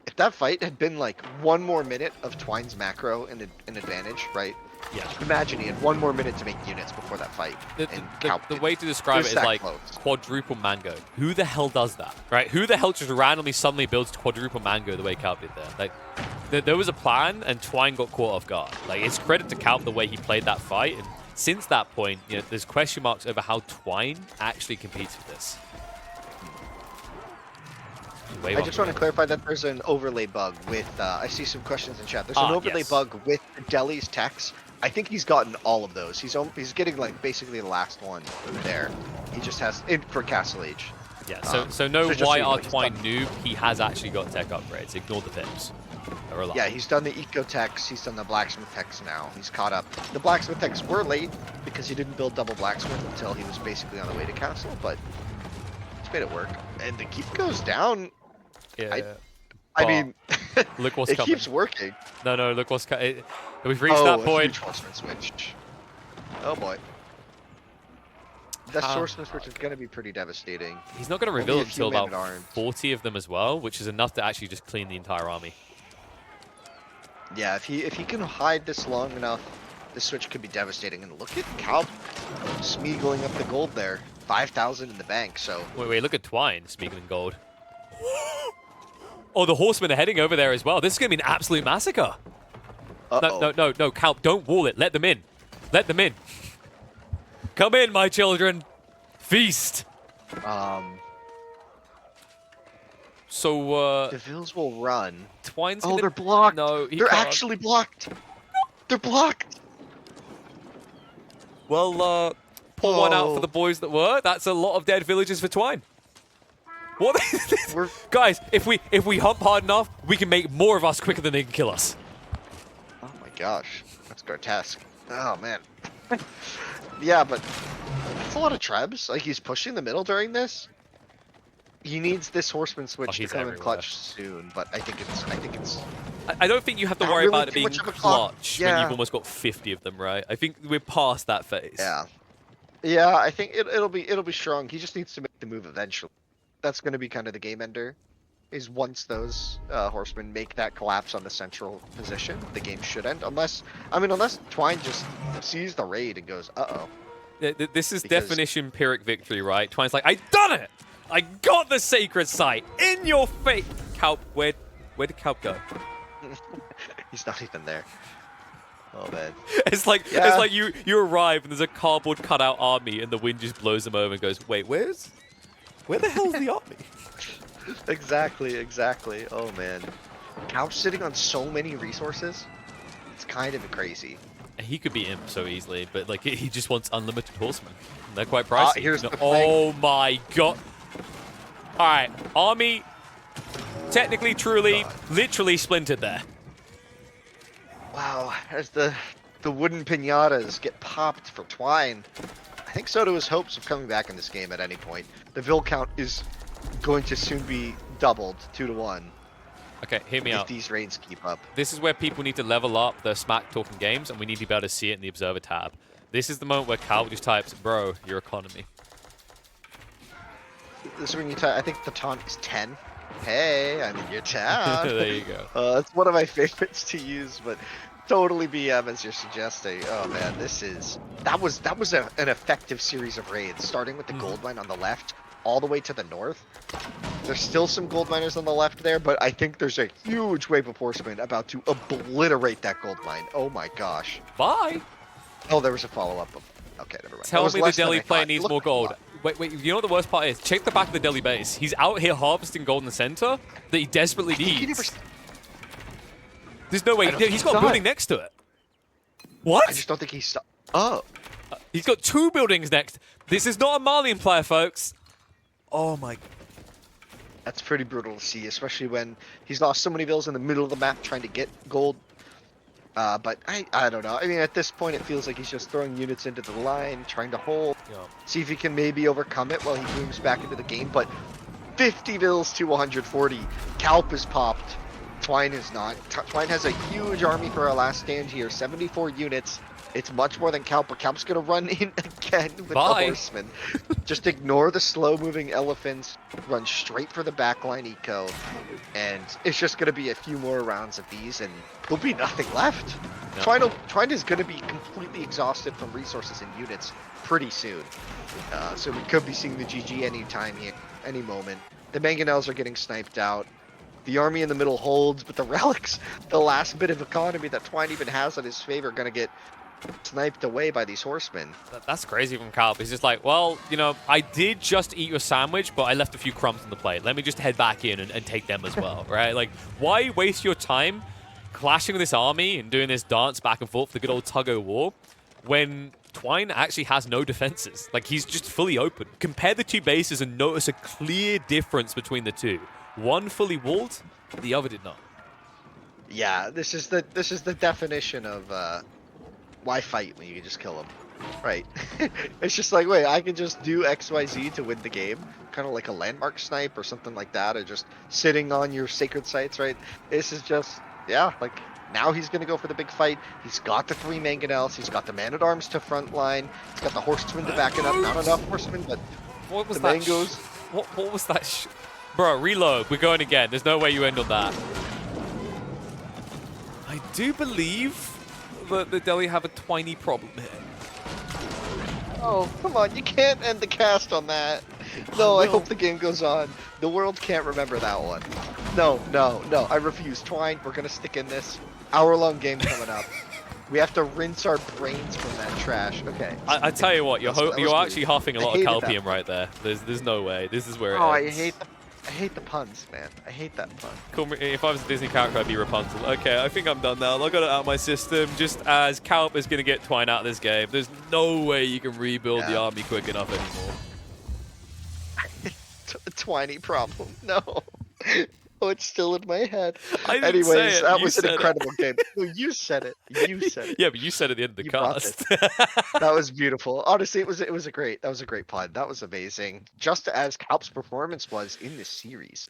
Speaker 1: if that fight had been like 1 more minute of Twine's macro in advantage, right?
Speaker 2: Yeah.
Speaker 1: Imagine he had 1 more minute to make units before that fight.
Speaker 2: The way to describe it is like quadruple mango. Who the hell does that, right? Who the hell just randomly suddenly builds quadruple mango the way Calp did there? Like, there was a plan, and Twine got caught off guard. Like, it's credit to Calp the way he played that fight, and since that point, there's question marks over how Twine actually competes with this.
Speaker 1: I just want to clarify that there's an overlay bug with, I see some questions in chat. There's an overlay bug with Deli's techs. I think he's gotten all of those. He's getting like basically the last one there. He just has it for Castle Age.
Speaker 2: Yeah, so no YR Twine noob, he has actually got tech upgrades. Ignore the pips.
Speaker 1: Yeah, he's done the eco techs, he's done the blacksmith techs now. He's caught up. The blacksmith techs were late because he didn't build double blacksmith until he was basically on the way to castle, but he's made it work. And the keep goes down.
Speaker 2: Yeah.
Speaker 1: I mean,
Speaker 2: look what's
Speaker 1: it
Speaker 2: coming.
Speaker 1: keeps working.
Speaker 2: No, look what's coming. We've reached that point.
Speaker 1: Swordsman switch. Oh boy. That swordsman switch is going to be pretty devastating.
Speaker 2: He's not going to reveal until about 40 of them as well, which is enough to actually just clean the entire army.
Speaker 1: Yeah, if he can hide this long enough, this switch could be devastating. And look at Kaup smeagling up the gold there. 5,000 in the bank, so...
Speaker 2: Wait, look at Twine smeagling gold. Oh, the horsemen are heading over there as well. This is going to be an absolute massacre. No, Calp, don't wall it. Let them in. Let them in. Come in, my children. Feast. So,
Speaker 1: the Vills will run.
Speaker 2: Twine's
Speaker 1: they're blocked.
Speaker 2: No,
Speaker 1: they're actually blocked. They're blocked.
Speaker 2: Well, pour one out for the boys that were. That's a lot of dead villagers for Twine. What? Guys, if we hump hard enough, we can make more of us quicker than they can kill us.
Speaker 1: Oh my gosh, that's grotesque. Oh man. Yeah, but that's a lot of trebs. Like, he's pushing the middle during this. He needs this horseman switch to come in clutch soon, but I think it's.
Speaker 2: I don't think you have to worry about it being clutch when
Speaker 1: yeah.
Speaker 2: you've almost got 50 of them, right? I think we're past that phase.
Speaker 1: Yeah. Yeah, I think it'll be strong. He just needs to make the move eventually. That's going to be kind of the game ender. is once those horsemen make that collapse on the central position, the game should end. Unless Twine just sees the raid and goes, uh-oh.
Speaker 2: This is
Speaker 1: Because
Speaker 2: definition Pyrrhic victory, right? Twine's like, I done it! I got the sacred site in your face. Calp, where did Calp go?
Speaker 1: he's not even there. Oh man.
Speaker 2: It's like you arrive and there's a cardboard cutout army and the wind just blows them over and goes, wait, where the hell's the army?
Speaker 1: Exactly. Oh man. Couch sitting on so many resources. It's kind of crazy.
Speaker 2: He could be imp so easily, but like he just wants unlimited horsemen. They're quite pricey.
Speaker 1: Here's the thing.
Speaker 2: Oh my god. Alright, army technically, truly, literally splintered there.
Speaker 1: Wow, as the wooden pinatas get popped for Twine, I think so do his hopes of coming back in this game at any point. The vill count is going to soon be doubled 2-1.
Speaker 2: Okay, hear me
Speaker 1: if
Speaker 2: out.
Speaker 1: these raids keep up.
Speaker 2: This is where people need to level up their smack talking games, and we need to be able to see it in the observer tab. This is the moment where Calp just types, bro, your economy.
Speaker 1: This is when you type, I think the taunt is 10. Hey, I'm in your town.
Speaker 2: There you go.
Speaker 1: It's one of my favorites to use, but totally BM as you're suggesting. Oh man, that was an effective series of raids, starting with the gold mine on the left, all the way to the north. There's still some gold miners on the left there, but I think there's a huge wave of horsemen about to obliterate that gold mine. Oh my gosh.
Speaker 2: Bye.
Speaker 1: Oh, there was a follow-up. Okay, never mind.
Speaker 2: Tell me the Delhi player needs more gold. Wait, you know what the worst part is? Check the back of the Delhi base. He's out here harvesting gold in the center that he desperately needs. There's no way. He's got a building next to it. What?
Speaker 1: I just don't think he's... Oh.
Speaker 2: He's got 2 buildings next. This is not a Malian player, folks. Oh my...
Speaker 1: That's pretty brutal to see, especially when he's lost so many vills in the middle of the map trying to get gold. But I don't know. I mean, at this point, it feels like he's just throwing units into the line, trying to hold, see if he can maybe overcome it while he moves back into the game. But 50 vills to 140. Calp is popped. Twine is not. Twine has a huge army for our last stand here. 74 units. It's much more than Calp, but Calp's going to run in again with the horsemen. Just ignore the slow-moving elephants, run straight for the backline eco, and it's just going to be a few more rounds of these, and there'll be nothing left. No. Twine is going to be completely exhausted from resources and units pretty soon. So we could be seeing the GG anytime here, any moment. The mangonels are getting sniped out. The army in the middle holds, but the relics, the last bit of economy that Twine even has in his favor, are going to get sniped away by these horsemen.
Speaker 2: That's crazy from Calp. He's just like, well, you know, I did just eat your sandwich, but I left a few crumbs on the plate. Let me just head back in and take them as well, right? Like, why waste your time clashing with this army and doing this dance back and forth, the good old tug-o-war, when Twine actually has no defenses? Like, he's just fully open. Compare the 2 bases and notice a clear difference between the 2. One fully walled, the other did not.
Speaker 1: Yeah, this is the definition of why fight when you can just kill them, right? It's just like, wait, I can just do XYZ to win the game, kind of like a landmark snipe or something like that, or just sitting on your sacred sites, right? This is just, yeah, like now he's gonna go for the big fight. He's got the 3 mangonels, he's got the man-at-arms to front line, he's got the horsemen to back it up. Not enough horsemen, but
Speaker 2: what was
Speaker 1: the
Speaker 2: that?
Speaker 1: mangoes.
Speaker 2: What was that? Bro, reload. We're going again. There's no way you end on that. I do believe that the Delhi have a Twiney problem here.
Speaker 1: Oh, come on. You can't end the cast on that. No, I hope the game goes on. The world can't remember that one. No. I refuse. Twine, we're going to stick in this. Hour-long game coming up. We have to rinse our brains from that trash. Okay.
Speaker 2: I tell you what, you're actually huffing a lot of Calpium
Speaker 1: that.
Speaker 2: right there. There's no way. This is where it ends.
Speaker 1: I hate the puns, man. I hate that pun.
Speaker 2: Cool. If I was a Disney character, I'd be Rapunzel. Okay, I think I'm done now. I got it out of my system. Just as Calp is going to get Twine out of this game, there's no way you can rebuild the army quick enough anymore.
Speaker 1: Twiney problem. No. Oh, it's still in my head.
Speaker 2: Anyways,
Speaker 1: that was an incredible game. No, you said it. You said it.
Speaker 2: Yeah, but you said at the end of the cast.
Speaker 1: That was beautiful. Honestly, that was a great pod. That was amazing. Just as Calp's performance was in this series.